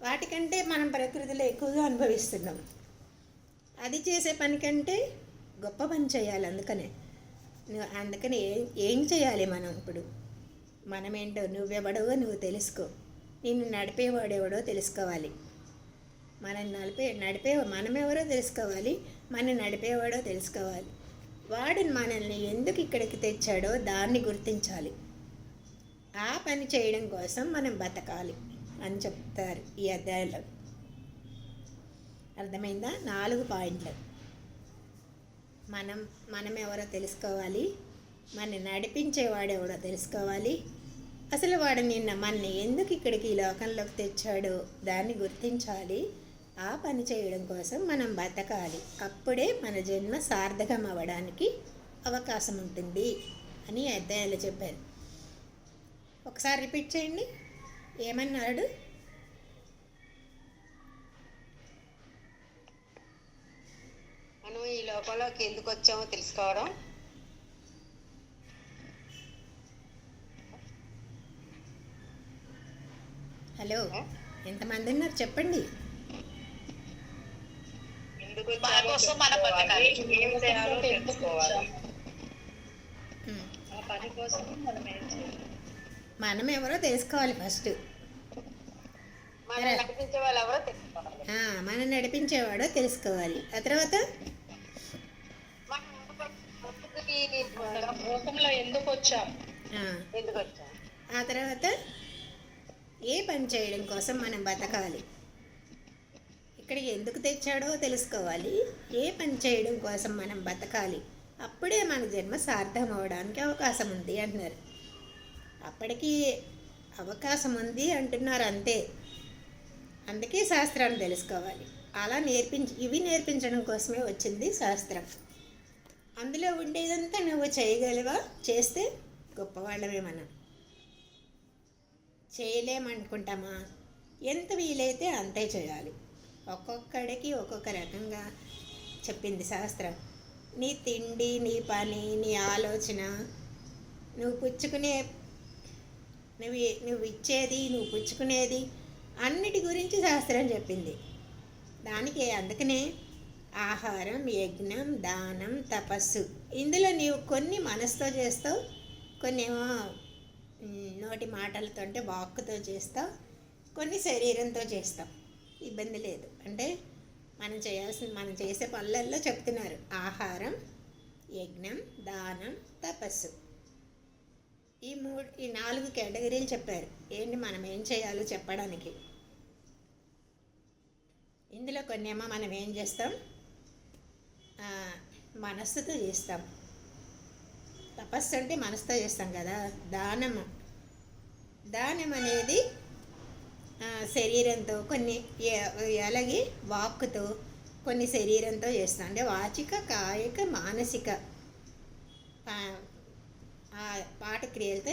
వాటికంటే మనం ప్రకృతిలో ఎక్కువగా అనుభవిస్తున్నాం. అది చేసే పని కంటే గొప్ప పని చేయాలి. అందుకని ఏం చేయాలి మనం ఇప్పుడు? మనమేంటో, నువ్వెవడవో నువ్వు తెలుసుకో, నిన్ను నడిపేవాడెవడో తెలుసుకోవాలి. మనమెవరో తెలుసుకోవాలి, మన నడిపేవాడో తెలుసుకోవాలి. వాడు మనల్ని ఎందుకు ఇక్కడికి తెచ్చాడో దాన్ని గుర్తించాలి. ఆ పని చేయడం కోసం మనం బతకాలి అని చెప్తారు ఈ అధ్యాయంలో. అర్థమైందా? 4 పాయింట్లు. మనం ఎవరో తెలుసుకోవాలి, మన నడిపించేవాడెవడో తెలుసుకోవాలి, అసలు వాడు మనని ఎందుకు ఇక్కడికి ఈ లోకంలోకి తెచ్చాడో దాన్ని గుర్తించాలి. ఆ పని చేయడం కోసం మనం బతకాలి. అప్పుడే మన జన్మ సార్థకం అవ్వడానికి అవకాశం ఉంటుంది అని అధ్యాయాలు చెప్పారు. ఒకసారి రిపీట్ చేయండి. ఏమన్నాడు? మనం ఈ లోకంలోకి ఎందుకు వచ్చామో తెలుసుకోవడం, హలో, ఎంతమంది ఉన్నారు చెప్పండి. మన కోసం మనం బతకాలి, ఏం చేయాలో తెలుసుకోవాలి, ఆ పని కోసం మనం ఏం చేయాలి, మనం ఎవరో తెలుసుకోవాలి ఫస్ట్. మనం నడిపించే వాళ్ళు ఎవరో తెలుసుకోవాలి, మనం నడిపించేవాడో తెలుసుకోవాలి. ఆ తర్వాత లోకంలో ఎందుకు వచ్చాం, ఆ తర్వాత ఏ పని చేయడం కోసం మనం బతకాలి, ఇక్కడికి ఎందుకు తెచ్చాడో తెలుసుకోవాలి, ఏ పని చేయడం కోసం మనం బతకాలి. అప్పుడే మన జన్మ సార్థం అవడానికి అవకాశం ఉంది అంటున్నారు. అప్పటికి అవకాశం ఉంది అంటున్నారు అంతే. అందుకే శాస్త్రాన్ని తెలుసుకోవాలి. అలా ఇవి నేర్పించడం కోసమే వచ్చింది శాస్త్రం. అందులో ఉండేదంతా నువ్వు చేయగలవా? చేస్తే గొప్పవాళ్ళమే. మనం చేయలేమనుకుంటామా? ఎంత వీలైతే అంతే చేయాలి. ఒక్కొక్కడికి ఒక్కొక్క రకంగా చెప్పింది శాస్త్రం. నీ తిండి, నీ పని, నీ ఆలోచన, నువ్వు ఇచ్చేది, నువ్వు పుచ్చుకునేది అన్నిటి గురించి శాస్త్రం చెప్పింది. అందుకనే ఆహారం, యజ్ఞం, దానం, తపస్సు. ఇందులో నీవు కొన్ని మనసుతో చేస్తావు, కొన్ని ఏమో నోటి మాటలతో అంటే వాక్కుతో చేస్తావు, కొన్ని శరీరంతో చేస్తావు. ఇబ్బంది లేదు. అంటే మనం చేసే పనులలో చెప్తున్నారు ఆహారం, యజ్ఞం, దానం, తపస్సు. ఈ 4 కేటగిరీలు చెప్పారు. ఏంటి మనం ఏం చేయాలో చెప్పడానికి. ఇందులో కొన్ని ఏమో మనం ఏం చేస్తాం, మనస్సుతో చేస్తాం. తపస్సు అంటే మనసుతో చేస్తాం కదా. దానం అనేది శరీరంతో కొన్ని, అలాగే వాక్కుతో కొన్ని శరీరంతో చేస్తాం. అంటే వాచిక, కాయిక, మానసిక ఆ పాట క్రియలతో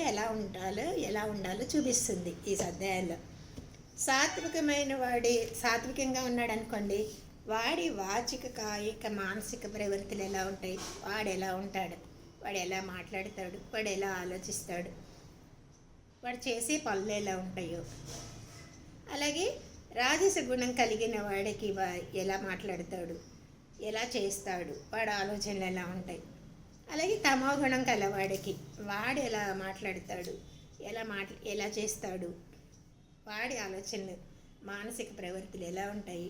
ఎలా ఉండాలో చూపిస్తుంది ఈ అధ్యాయంలో. సాత్వికంగా ఉన్నాడు అనుకోండి, వాడి వాచిక, కాయిక, మానసిక ప్రవృత్తులు ఎలా ఉంటాయి, వాడు ఎలా ఉంటాడు, వాడు ఎలా మాట్లాడతాడు, వాడు ఎలా ఆలోచిస్తాడు, వాడు చేసే పనులు ఎలా ఉంటాయో. అలాగే రాజస గుణం కలిగిన వాడికి ఎలా మాట్లాడతాడు, ఎలా చేస్తాడు, వాడి ఆలోచనలు ఎలా ఉంటాయి. అలాగే తమో గుణం కలవాడికి వాడు ఎలా మాట్లాడతాడు, ఎలా చేస్తాడు, వాడి ఆలోచనలు, మానసిక ప్రవృత్తులు ఎలా ఉంటాయి,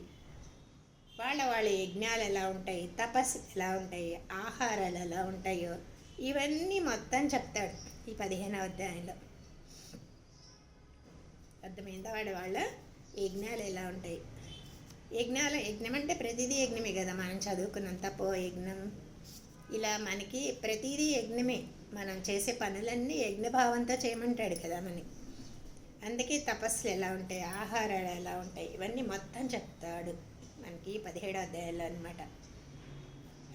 వాళ్ళ యజ్ఞాలు ఎలా ఉంటాయి, తపస్సు ఎలా ఉంటాయి, ఆహారాలు ఎలా ఉంటాయో ఇవన్నీ మొత్తం చెప్తాడు ఈ 15వ అధ్యాయంలో. అర్థమైందా? వాళ్ళ యజ్ఞాలు ఎలా ఉంటాయి. యజ్ఞం అంటే ప్రతిదీ యజ్ఞమే కదా. మనం చదువుకున్నాం తపో యజ్ఞం, ఇలా మనకి ప్రతిదీ యజ్ఞమే. మనం చేసే పనులన్నీ యజ్ఞభావంతో చేయమంటాడు కదా మనకి. అందుకే తపస్సులు ఎలా ఉంటాయి, ఆహారాలు ఎలా ఉంటాయి, ఇవన్నీ మొత్తం చెప్తాడు మనకి 17వ అధ్యాయంలో అనమాట.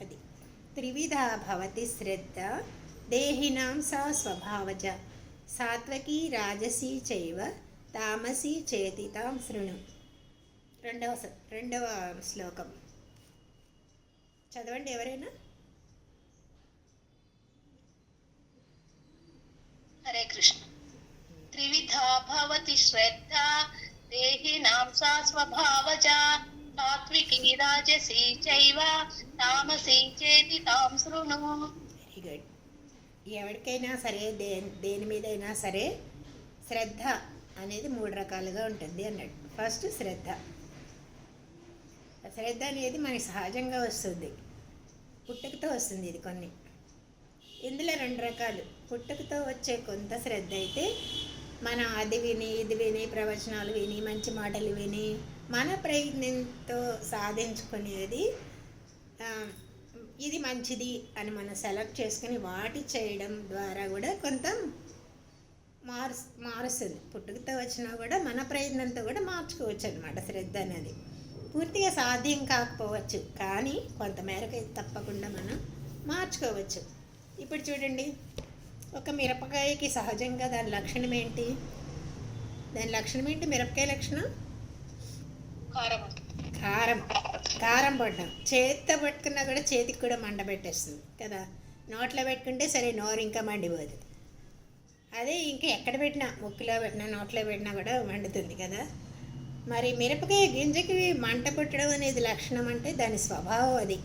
అది త్రివిధ భవతి శ్రద్ధ దేహినాం సా స్వభావజ సాత్వకీ రాజసీ చైవ తామసీ చేతి తాం శృణు. రెండవ శ్లోకం చదవండి ఎవరైనా. హరే కృష్ణ. త్రివిధా భవతి శ్రద్ధా దేహినాం సా స్వభావజా సాత్వికీ రాజసీ చైవ తామసీ చేతి తాం శృణు. Very good. ఎవరికైనా సరే దేని మీదైనా సరే శ్రద్ధ అనేది 3 రకాలుగా ఉంటుంది అన్నాడు. ఫస్ట్ శ్రద్ధ అనేది మనకి సహజంగా వస్తుంది, పుట్టుకతో వస్తుంది. ఇది కొన్ని ఇందులో 2 రకాలు. పుట్టుకతో వచ్చే కొంత శ్రద్ధ అయితే మనం అది విని ఇది విని ప్రవచనాలు విని మంచి మాటలు విని మన ప్రయత్నంతో సాధించుకునేది, ఇది మంచిది అని మనం సెలెక్ట్ చేసుకుని వాటి చేయడం ద్వారా కూడా కొంత మారుస్తుంది. పుట్టుకతో వచ్చినా కూడా మన ప్రయత్నంతో కూడా మార్చుకోవచ్చు అనమాట. శ్రద్ధ అనేది పూర్తిగా సాధ్యం కాకపోవచ్చు, కానీ కొంతమేరకు తప్పకుండా మనం మార్చుకోవచ్చు. ఇప్పుడు చూడండి, ఒక మిరపకాయకి సహజంగా దాని లక్షణం ఏంటి? మిరపకాయ లక్షణం కారం పడడం. చేతితో పట్టుకున్నా కూడా చేతికి కూడా మంట పెట్టేస్తుంది కదా. నోట్లో పెట్టుకుంటే సరే నోరు ఇంకా మండిపోదు. అదే ఇంకా ఎక్కడ పెట్టినా, ముక్కులో పెట్టినా నోట్లో పెట్టినా కూడా మండుతుంది కదా. మరి మిరపకాయ గింజకి మంట పుట్టడం అనేది లక్షణం అంటే దాని స్వభావం అది.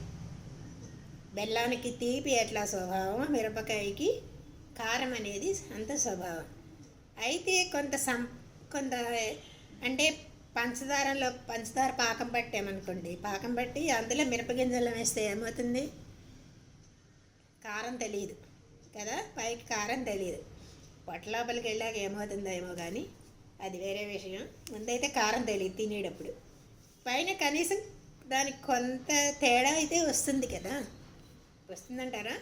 బెల్లానికి తీపి ఎట్లా స్వభావం, మిరపకాయకి కారం అనేది అంత స్వభావం. అయితే కొంత అంటే పంచదార పాకం పట్టామనుకోండి, పాకం పట్టి అందులో మిరపగింజలు వేస్తే ఏమవుతుంది? కారం తెలియదు కదా, పైకి కారం తెలియదు. పొట్టలోపలికి వెళ్ళాక ఏమవుతుందో ఏమో కానీ అది వేరే విషయం. ముందైతే కారం తెలియదు తినేటప్పుడు. పైన కనీసం దానికి కొంత తేడా అయితే వస్తుంది కదా. వస్తుందంటారా?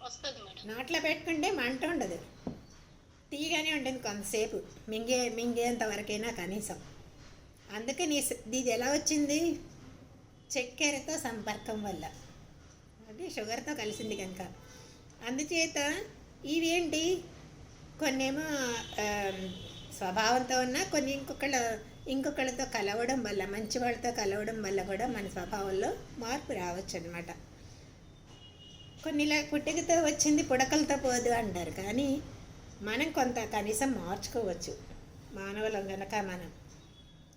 వస్తుంది మేడం. నోట్లో పెట్టుకుంటే మంట ఉండదు, తీగానే ఉంటుంది కొంతసేపు, మింగేంత వరకైనా కనీసం. అందుకని ఇది ఎలా వచ్చింది? చక్కెరతో సంపర్కం వల్ల, అది షుగర్తో కలిసింది కనుక. అందుచేత ఇవేంటి, కొన్నేమో స్వభావంతో ఉన్న, కొన్ని ఇంకొకళ్ళతో కలవడం వల్ల, మంచి వాళ్ళతో కలవడం వల్ల కూడా మన స్వభావంలో మార్పు రావచ్చు అనమాట. కొన్నిలా పుట్టుకతో వచ్చింది పుడకలతో పోదు అంటారు, కానీ మనం కొంత కనీసం మార్చుకోవచ్చు మానవులం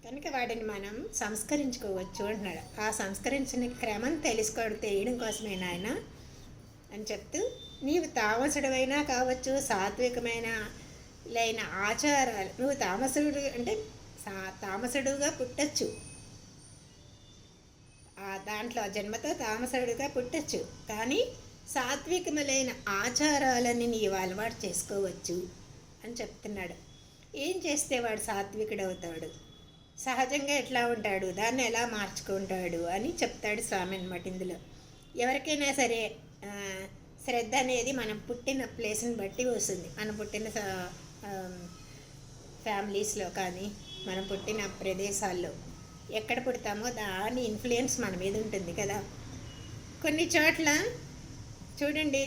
కనుక వాటిని మనం సంస్కరించుకోవచ్చు అంటున్నాడు. ఆ సంస్కరించిన క్రమం తెలియడం కోసమే నాయన అని చెప్తూ, నీవు తామసుడువైనా కావచ్చు, సాత్వికమైన ఆచారాలు, నువ్వు తామసుడు అంటే తామసుడుగా పుట్టచ్చు, దాంట్లో జన్మతో తామసుడుగా పుట్టచ్చు, కానీ సాత్వికములైన ఆచారాలని నీవు అలవాటు చేసుకోవచ్చు అని చెప్తున్నాడు. ఏం చేస్తే వాడు సాత్వికుడు అవుతాడు, సహజంగా ఎట్లా ఉంటాడు, దాన్ని ఎలా మార్చుకుంటాడు అని చెప్తాడు స్వామి అన్నమాట ఇందులో. ఎవరికైనా సరే ఆ, శ్రద్ధ అనేది మనం పుట్టిన ప్లేస్ని బట్టి వస్తుంది. మనం పుట్టిన ఫ్యామిలీస్లో కానీ మనం పుట్టిన ప్రదేశాల్లో ఎక్కడ పుడతామో దాని ఇన్ఫ్లుయెన్స్ మన మీద ఉంటుంది కదా. కొన్ని చోట్ల చూడండి,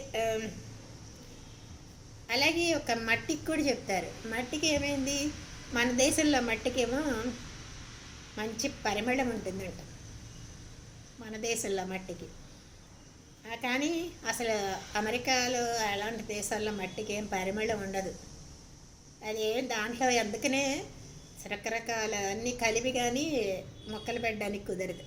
అలాగే ఒక మట్టికి కూడా చెప్తారు. మట్టికి ఏమైంది, మన దేశంలో మట్టికేమో మంచి పరిమళం ఉంటుందంట మన దేశంలో మట్టికి. కానీ అసలు అమెరికాలో అలాంటి దేశాల్లో మట్టికి ఏం పరిమళం ఉండదు. అది దాంట్లో అందుకనే రకరకాల అన్నీ కలిపి కానీ మొక్కలు పెట్టడానికి కుదరదు.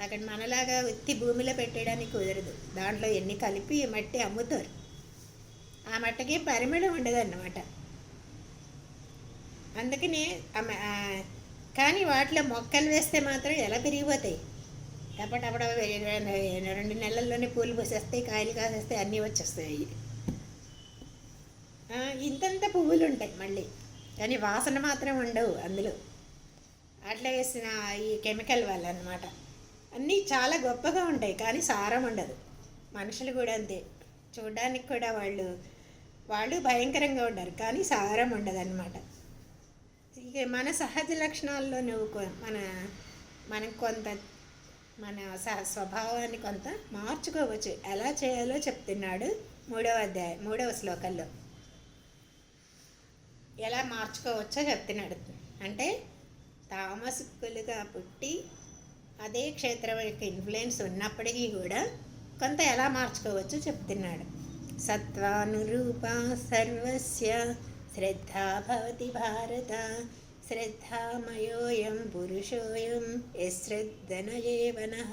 అక్కడ మనలాగా ఉత్తి భూమిలో పెట్టడానికి కుదరదు. దాంట్లో ఎన్ని కలిపి మట్టి అమ్ముతారు. ఆ మట్టికి పరిమళం ఉండదు అన్నమాట. అందుకనే కానీ వాటిలో మొక్కలు వేస్తే మాత్రం ఎలా పెరిగిపోతాయి. అప్పుడప్పుడు 2 నెలల్లోనే పూలు పూసేస్తాయి, కాయలు కాసేస్తాయి, అన్నీ వచ్చేస్తాయి. ఇంతంత పువ్వులు ఉంటాయి మళ్ళీ, కానీ వాసన మాత్రం ఉండవు అందులో. అట్లా వేసిన ఈ కెమికల్ వల్ల అన్నమాట. అన్నీ చాలా గొప్పగా ఉంటాయి కానీ సారం ఉండదు. మనుషులు కూడా అంతే, చూడడానికి కూడా వాళ్ళు భయంకరంగా ఉంటారు కానీ సారం ఉండదు అన్నమాట. ఇక మన సహజ లక్షణాల్లో మనం కొంత మన స్వభావాన్ని కొంత మార్చుకోవచ్చు. ఎలా చేయాలో చెప్తున్నాడు 3వ అధ్యాయం 3వ శ్లోకంలో. ఎలా మార్చుకోవచ్చో చెప్తున్నాడు. అంటే తామసికులుగా పుట్టి అదే క్షేత్రం యొక్క ఇన్ఫ్లుయెన్స్ ఉన్నప్పటికీ కూడా కొంత ఎలా మార్చుకోవచ్చో చెప్తున్నాడు. సత్వానురూపా సర్వస్య శ్రద్ధా భవతి భారత, శ్రద్ధామయోయం పురుషోయం యశ్రద్ధన ఏవనః.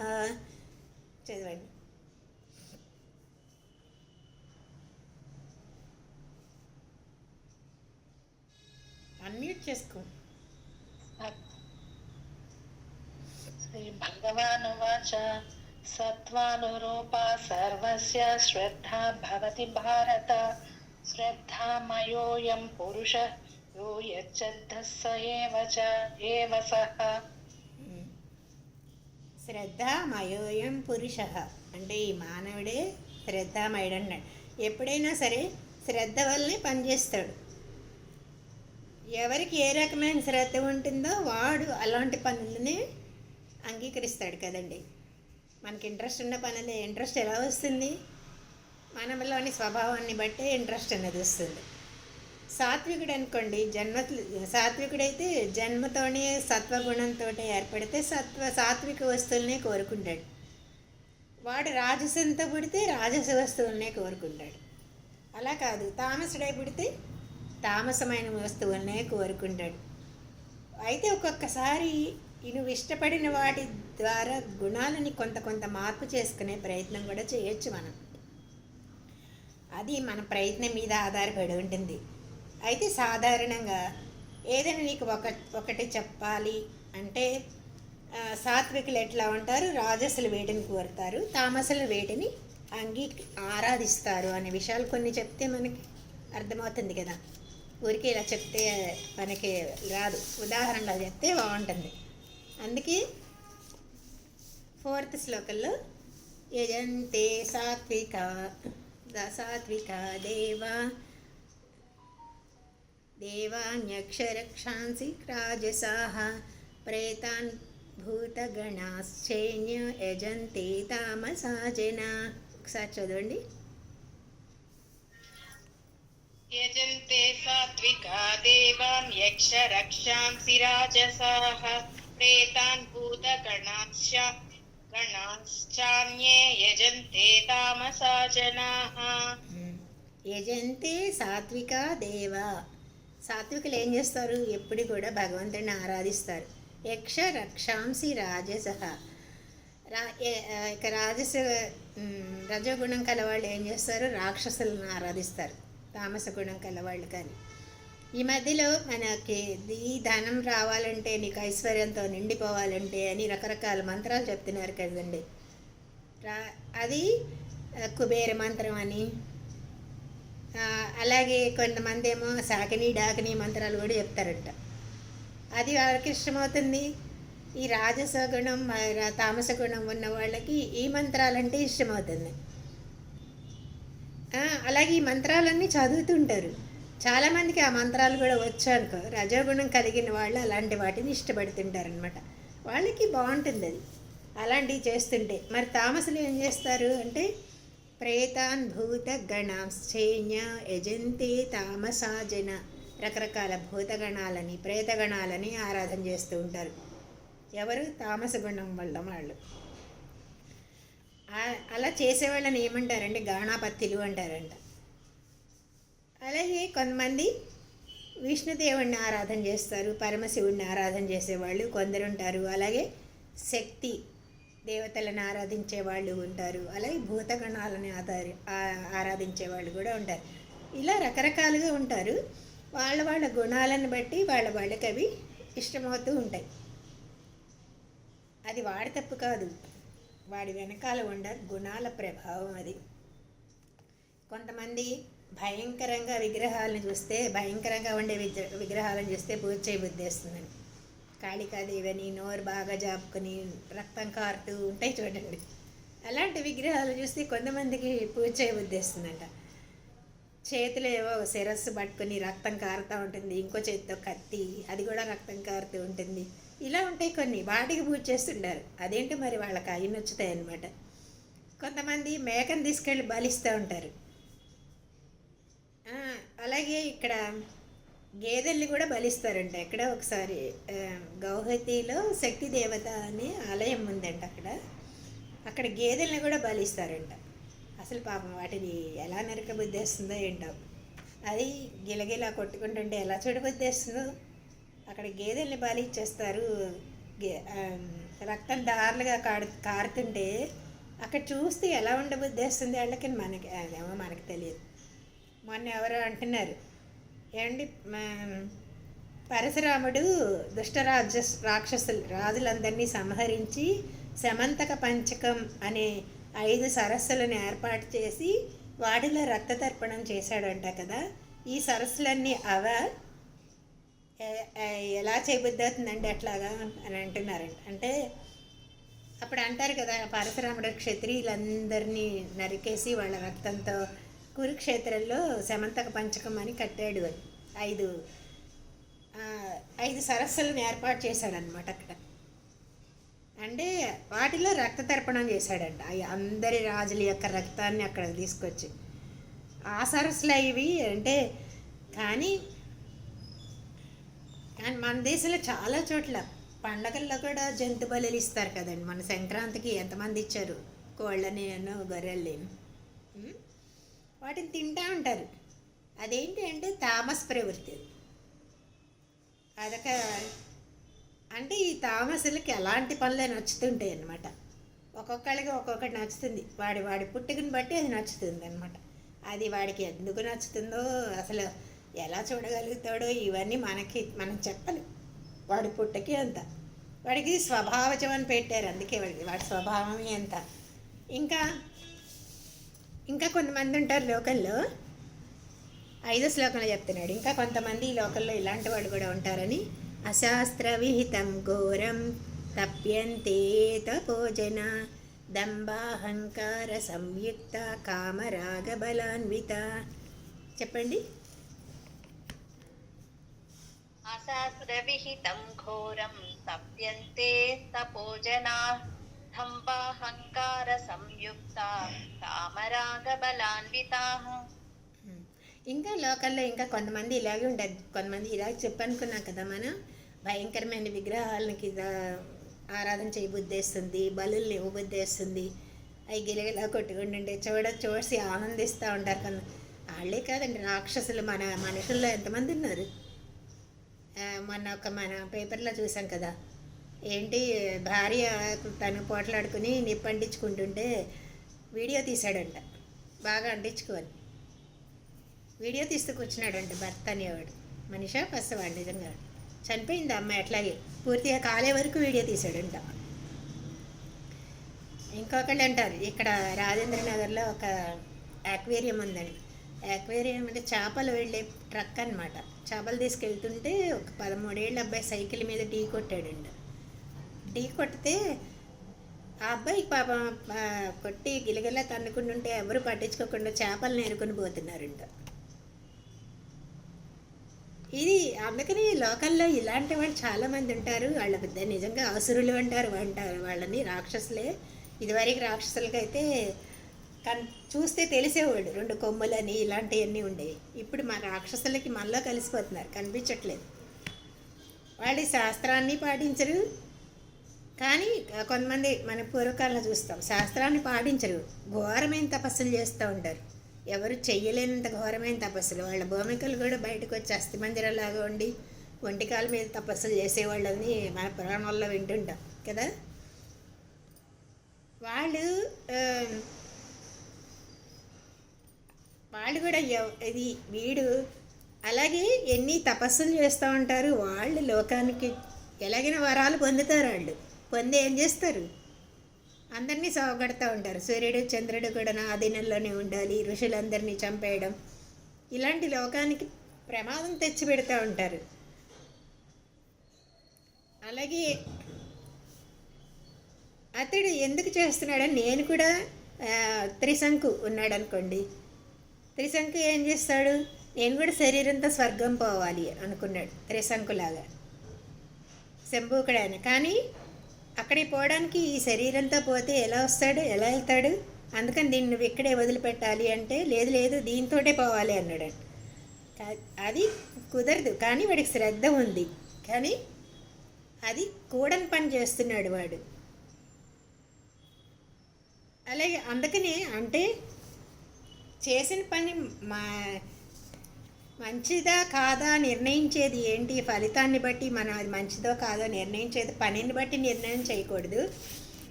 చదవండి. అన్మ్యూట్ చేసుకో. శ్రీ భగవానువాచ సత్వానురూపా సర్వస్య శ్రద్ధా భవతి భారత, శ్రద్ధామయోయం పురుష యో యచ్చద్ధః స ఏవ సః. శ్రద్ధామయోయం పురుష అంటే ఈ మానవుడే శ్రద్ధామయుడు అన్నాడు. ఎప్పుడైనా సరే శ్రద్ధ వల్లనే పనిచేస్తాడు. ఎవరికి ఏ రకమైన శ్రద్ధ ఉంటుందో వాడు అలాంటి పనులనే అంగీకరిస్తాడు కదండి. మనకి ఇంట్రెస్ట్ ఉన్న పనులే. ఇంట్రెస్ట్ ఎలా వస్తుంది? మనలోని స్వభావాన్ని బట్టే ఇంట్రెస్ట్ అనేది వస్తుంది. సాత్వికుడు అనుకోండి, సాత్వికుడైతే జన్మతోనే సత్వగుణంతో ఏర్పడితే సాత్విక వస్తువులనే కోరుకుంటాడు. వాడు రాజసంతో పుడితే రాజస వస్తువులనే కోరుకుంటాడు. అలా కాదు, తామసుడై పుడితే తామసమైన వస్తువులనే కోరుకుంటాడు. అయితే ఒక్కొక్కసారి నువ్వు ఇష్టపడిన వాటి ద్వారా గుణాలని కొంత మార్పు చేసుకునే ప్రయత్నం కూడా చేయొచ్చు మనం. అది మన ప్రయత్నం మీద ఆధారపడి ఉంటుంది. అయితే సాధారణంగా ఏదైనా నీకు ఒకటి చెప్పాలి అంటే సాత్వికులు ఎట్లా ఉంటారు, రాజసులు వేటిని కోరుతారు, తామసులు వేటిని ఆరాధిస్తారు అనే విషయాలు కొన్ని చెప్తే మనకి అర్థమవుతుంది కదా. ఊరికి ఇలా చెప్తే మనకి రాదు, ఉదాహరణలు చెప్తే బాగుంటుంది. అందుకే 4వ శ్లోకంలో యజంతే సాత్విక దేవాన్యక్షరక్షాంసి రాజసాః ప్రేతాన్ భూతగణాశ్చైన్య యజంతే తామసా జనాః. ఒకసారి చదవండి. యజంతే సాత్వికా దేవాన్ యక్ష రక్షాంసి రాజసాః ప్రేతాన్ భూతగణాశ్చాన్యే యజంతే తామసా జనాః. యజంతే సాత్విక దేవ. సాత్వికులు ఏం చేస్తారు? ఎప్పుడు కూడా భగవంతుడిని ఆరాధిస్తారు. యక్ష రక్షాంసి రాజసః. ఇక రజోగుణం కలవాళ్ళు ఏం చేస్తారు? రాక్షసులను ఆరాధిస్తారు. తామస గుణం కలవాళ్ళు. కానీ ఈ మధ్యలో మనకి ఈ ధనం రావాలంటే, నీకు ఐశ్వర్యంతో నిండిపోవాలంటే అని రకరకాల మంత్రాలు చెప్తున్నారు కదండి. అది కుబేర మంత్రం అని, అలాగే కొంతమంది ఏమో సాకిని డాకిని మంత్రాలు కూడా చెప్తారట. అది వాళ్ళకి ఇష్టమవుతుంది. ఈ రాజస గుణం తామస గుణం ఉన్న వాళ్ళకి ఈ మంత్రాలంటే ఇష్టమవుతుంది. అలాగే ఈ మంత్రాలన్నీ చదువుతుంటారు. చాలామందికి ఆ మంత్రాలు కూడా వచ్చానుకో రజోగుణం కలిగిన వాళ్ళు అలాంటి వాటిని ఇష్టపడుతుంటారు అనమాట. వాళ్ళకి బాగుంటుంది అది అలాంటివి చేస్తుంటే. మరి తామసులు ఏం చేస్తారు అంటే ప్రేతాన్ భూత గణాశ్చైన్య యజంతే తామసాజన, రకరకాల భూతగణాలని ప్రేతగణాలని ఆరాధన చేస్తూ ఉంటారు. ఎవరు? తామస గుణం వల్ల వాళ్ళు. అలా చేసేవాళ్ళని ఏమంటారంటే గాణాపత్యులు అంటారంట. అలాగే కొంతమంది విష్ణుదేవుడిని ఆరాధన చేస్తారు, పరమశివుడిని ఆరాధన చేసేవాళ్ళు కొందరు ఉంటారు. అలాగే శక్తి దేవతలను ఆరాధించే వాళ్ళు ఉంటారు. అలాగే భూతగణాలను ఆరాధించే వాళ్ళు కూడా ఉంటారు. ఇలా రకరకాలుగా ఉంటారు. వాళ్ళ వాళ్ళ గుణాలను బట్టి వాళ్ళకి అవి ఇష్టమవుతూ ఉంటాయి. అది వాడి తప్పు కాదు, వాడి వెనకాల ఉండే గుణాల ప్రభావం అది. కొంతమంది భయంకరంగా విగ్రహాలను చూస్తే, భయంకరంగా ఉండే విగ్రహాలను చూస్తే పూజ చేయబుద్ధి వేస్తుందని. కాళికాదేవి అని నోరు బాగా జాపుకొని రక్తం కారుతూ ఉంటాయి చూడండి. అలాంటి విగ్రహాలు చూస్తే కొంతమందికి పూజ చేయబుద్ధి వేస్తుందంట. చేతిలో ఏవో శిరస్సు పట్టుకొని రక్తం కారుతూ ఉంటుంది, ఇంకో చేతితో కత్తి, అది కూడా రక్తం కారుతూ ఉంటుంది. ఇలా ఉంటాయి కొన్ని, వాటికి పూజ చేస్తుంటారు. అదేంటి మరి వాళ్ళకి అవి నచ్చుతాయి అన్నమాట. కొంతమంది మేకను తీసుకెళ్ళి బలిస్తూ ఉంటారు. అలాగే ఇక్కడ గేదెల్ని కూడా బలిస్తారంట. ఇక్కడ ఒకసారి గౌహతిలో శక్తి దేవత అనే ఆలయం ఉందంట. అక్కడ గేదెల్ని కూడా బలిస్తారంట. అసలు పాపం వాటిని ఎలా నరకబుద్ధి వేస్తుందో ఏంటో, అది గిలగిలా కొట్టుకుంటుంటే ఎలా చూడబుద్ధి వేస్తుందో. అక్కడ గేదెల్ని బలి ఇచ్చేస్తారు. రక్తం దారులుగా కారుతుంటే అక్కడ చూస్తే ఎలా ఉండబుద్ధి వేస్తుంది వాళ్ళకి, అదేమో మనకి తెలియదు. మొన్న ఎవరో అంటున్నారు, ఏమండి పరశురాముడు రాక్షసులు రాజులందరినీ సంహరించి శమంతక పంచకం అనే 5 సరస్సులను ఏర్పాటు చేసి వాటిలో రక్త తర్పణం చేశాడంట కదా. ఈ సరస్సులన్నీ ఎలా చేయబుద్ధి అవుతుందండి అట్లాగా అని అంటున్నారంట. అంటే అప్పుడు అంటారు కదా, పరశురాముడు క్షత్రియులందరినీ నరికేసి వాళ్ళ రక్తంతో కురుక్షేత్రంలో శమంతక పంచకం అని కట్టాడు అని 5 సరస్సులను ఏర్పాటు చేశాడనమాట అక్కడ. అంటే వాటిలో రక్త తర్పణం చేశాడంట. అందరి రాజుల యొక్క రక్తాన్ని అక్కడ తీసుకొచ్చి ఆ సరస్సులు ఇవి అంటే. కానీ మన దేశంలో చాలా చోట్ల పండగల్లో కూడా జంతు బలులు ఇస్తారు కదండి. మన సంక్రాంతికి ఎంతమంది ఇచ్చారు, కోళ్ళని గొర్రెల్ని, వాటిని తింటూ ఉంటారు. అదేంటి అంటే తామస్ ప్రవృత్తి. అదొక అంటే ఈ తామసులకి ఎలాంటి పనులే నచ్చుతుంటాయి అన్నమాట. ఒక్కొక్కళ్ళకి ఒక్కొక్కటి నచ్చుతుంది, వాడి పుట్టుకని బట్టి అది నచ్చుతుంది అనమాట. అది వాడికి ఎందుకు నచ్చుతుందో అసలు ఎలా చూడగలుగుతాడో ఇవన్నీ మనం చెప్పలేం. వాడి పుట్టకి అంత, వాడికి స్వభావజం అని పెట్టారు, అందుకే వాడి స్వభావమే అంత. ఇంకా కొంతమంది ఉంటారు లోకంలో, 5వ శ్లోకంలో చెప్తున్నాడు. ఇంకా కొంతమంది ఈ లోకంలో ఇలాంటి వాళ్ళు కూడా ఉంటారని. అశాస్త్ర విహితం ఘోరం తప్యంతే తపోజన దంబాహంకార సంయుక్త కామరాగ బలాన్విత. చెప్పండి. అశాస్త్ర విహితం ఘోరం తప్యంతే తపోజనా దంబాహంకార సంయుక్త కామరాగ బలాన్వితా. ఇంకా లోకల్లో ఇంకా కొంతమంది ఇలాగే ఉంటుంది. కొంతమంది ఇలాగ చెప్పనుకున్నాం కదా, మనం భయంకరమైన విగ్రహాలకి ఆరాధన చేయబుద్ధేస్తుంది, బలుల్ని ఇవ్వబుద్ధేస్తుంది. అవి గిలగిలా కొట్టుకుంటుంటే చూసి ఆనందిస్తూ ఉంటారు. కొంత వాళ్ళే కాదండి, రాక్షసులు మన మనుషుల్లో ఎంతమంది ఉన్నారు. మన పేపర్లో చూసాం కదా, ఏంటి భార్య తను పోట్లాడుకుని నిప్పు అంటించుకుంటుంటే వీడియో తీశాడంట. బాగా అంటించుకోవాలి, వీడియో తీస్తూ కూర్చున్నాడంట భర్త అనేవాడు. మనిషా పసవాడు నిజంగా. చనిపోయింది అమ్మాయి అట్లాగే, పూర్తిగా కాలే వరకు వీడియో తీశాడంట. ఇంకొకళ్ళు అంటారు, ఇక్కడ రాజేంద్ర నగర్లో ఒక యాక్వేరియం ఉందండి. యాక్వేరియం అంటే చేపలు వెళ్ళే ట్రక్ అనమాట. చేపలు తీసుకెళ్తుంటే ఒక 13 ఏళ్ళ అబ్బాయి సైకిల్ మీద ఢీ కొట్టాడంట. టీ కొడితే ఆ అబ్బాయి పాపం కొట్టి గిలగిలా తన్నుకుంటుంటే ఎవరు పట్టించుకోకుండా చేపలు నేరుకొని పోతున్నారంట. ఇది అందుకని లోకల్లో ఇలాంటి వాళ్ళు చాలామంది ఉంటారు. వాళ్ళ పెద్ద నిజంగా అసురులు అంటారు వాళ్ళని, రాక్షసులే. ఇదివరకు రాక్షసులకైతే చూస్తే తెలిసేవాడు, 2 కొమ్ములని ఇలాంటివన్నీ ఉండేవి. ఇప్పుడు మా రాక్షసులకి మనలో కలిసిపోతున్నారు, కనిపించట్లేదు. వాళ్ళు శాస్త్రాన్ని పాటించరు. కానీ కొంతమంది మన పూర్వకాలంలో చూస్తాం, శాస్త్రాన్ని పాటించరు, ఘోరమైన తపస్సులు చేస్తూ ఉంటారు. ఎవరు చెయ్యలేనంత ఘోరమైన తపస్సులు. వాళ్ళ భూమికలు కూడా బయటకు వచ్చి అస్థిమంజరాలాగా ఉండి ఒంటికాల మీద తపస్సులు చేసేవాళ్ళని మన పురాణాల్లో వింటుంటాం కదా. వాళ్ళు కూడా ఇది వీడు అలాగే ఎన్ని తపస్సులు చేస్తూ ఉంటారు. వాళ్ళు లోకానికి ఎలాగైనా వరాలు పొందుతారు. వాళ్ళు పొంది ఏం చేస్తారు, అందరినీ సాగొడతా ఉంటారు. సూర్యుడు చంద్రుడు కూడా నా ఆధీనంలోనే ఉండాలి, ఋషులందరినీ చంపేయడం, ఇలాంటి లోకానికి ప్రమాదం తెచ్చిపెడతా ఉంటారు. అలాగే అతడు ఎందుకు చేస్తున్నాడని, నేను కూడా త్రిశంకు ఉన్నాడు అనుకోండి, త్రిశంకు ఏం చేస్తాడు, నేను కూడా శరీరంతో స్వర్గం పోవాలి అనుకున్నాడు త్రిశంకులాగా, శంభూకుడు ఆయన. కానీ అక్కడికి పోవడానికి ఈ శరీరంతో పోతే ఎలా వస్తాడు, ఎలా వెళ్తాడు, అందుకని దీన్ని నువ్వు ఇక్కడే వదిలిపెట్టాలి అంటే, లేదు లేదు దీంతోటే పోవాలి అన్నాడు. అది కుదరదు. కానీ వాడికి శ్రద్ధ ఉంది, కానీ అది కూడని పని చేస్తున్నాడు వాడు. అలాగే అందుకనే అంటే చేసిన పని మంచిదా కాదా నిర్ణయించేది ఏంటి, ఫలితాన్ని బట్టి మనం అది మంచిదో కాదో నిర్ణయించేది, పనిని బట్టి నిర్ణయం చేయకూడదు.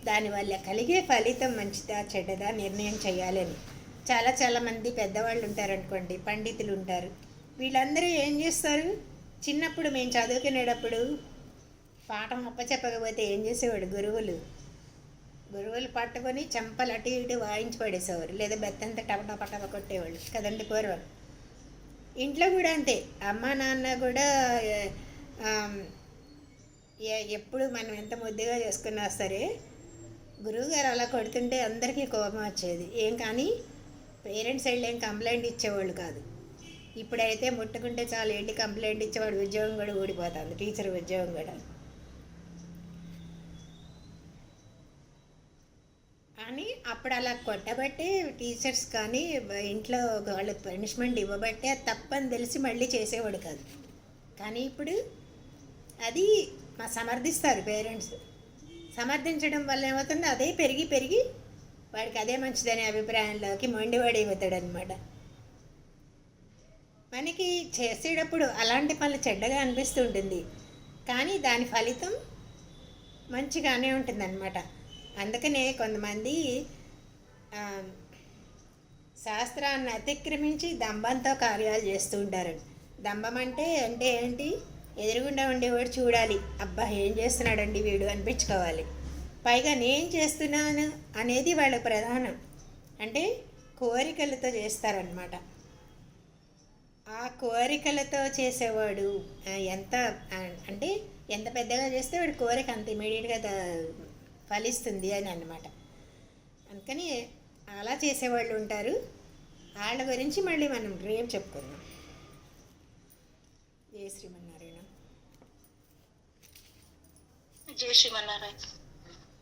దానివల్ల కలిగే ఫలితం మంచిదా చెడ్డదా నిర్ణయం చేయాలని. చాలామంది పెద్దవాళ్ళు ఉంటారనుకోండి, పండితులు ఉంటారు. వీళ్ళందరూ ఏం చేస్తారు, చిన్నప్పుడు మేము చదువుకునేటప్పుడు పాఠం అప్పచెప్పకపోతే ఏం చేసేవాడు, గురువులు పట్టుకొని చెంపలు అటు ఇటు వాయించి పడేసేవారు, లేదా బెత్తంతా టపటపటప కొట్టేవాళ్ళు కదండి పూర్వం. ఇంట్లో కూడా అంతే, అమ్మ నాన్న కూడా ఎప్పుడు మనం ఎంత ముద్దుగా చేసుకున్నా సరే గురువుగారు అలా కొడుతుంటే అందరికీ కోపం వచ్చేది. ఏం కానీ పేరెంట్స్ వెళ్ళి ఏం కంప్లైంట్ ఇచ్చేవాళ్ళు కాదు. ఇప్పుడైతే ముట్టుకుంటే చాలు ఏంటి కంప్లైంట్ ఇచ్చేవాడు, ఉద్యోగం కూడా ఊడిపోతుంది, టీచర్ ఉద్యోగం కూడా. అని అప్పుడు అలా కొట్టబట్టే టీచర్స్ కానీ ఇంట్లో వాళ్ళకి పనిష్మెంట్ ఇవ్వబట్టే అది తప్పని తెలిసి మళ్ళీ చేసేవాడు కాదు. కానీ ఇప్పుడు అది సమర్థిస్తారు పేరెంట్స్. సమర్థించడం వల్ల ఏమవుతుంది, అదే పెరిగి వాడికి అదే మంచిదనే అభిప్రాయంలోకి మొండివాడు అయిపోతాడనమాట. మనకి చేసేటప్పుడు అలాంటి పనులు చెడ్డగా అనిపిస్తుంటుంది, కానీ దాని ఫలితం మంచిగానే ఉంటుందన్నమాట. అందుకనే కొంతమంది శాస్త్రాన్ని అతిక్రమించి దంభంతో కార్యాలు చేస్తూ ఉంటారండి. దంభం అంటే ఏంటి, ఎదురుగుండా ఉండేవాడు చూడాలి, అబ్బా ఏం చేస్తున్నాడండి వీడు అనిపించుకోవాలి. పైగా నేను చేస్తున్నాను అనేది వాళ్ళ ప్రధానం. అంటే కోరికలతో చేస్తారనమాట. ఆ కోరికలతో చేసేవాడు ఎంత పెద్దగా చేస్తే వాడి కోరిక అంత ఇమీడియట్గా ఫలిస్తుంది అని అన్నమాట. అందుకని అలా చేసేవాళ్ళు ఉంటారు. వాళ్ళ గురించి మళ్ళీ మనం రేపు చెప్పుకుందాం. జై శ్రీమన్నారాయణ. జై శ్రీమన్నారాయణ.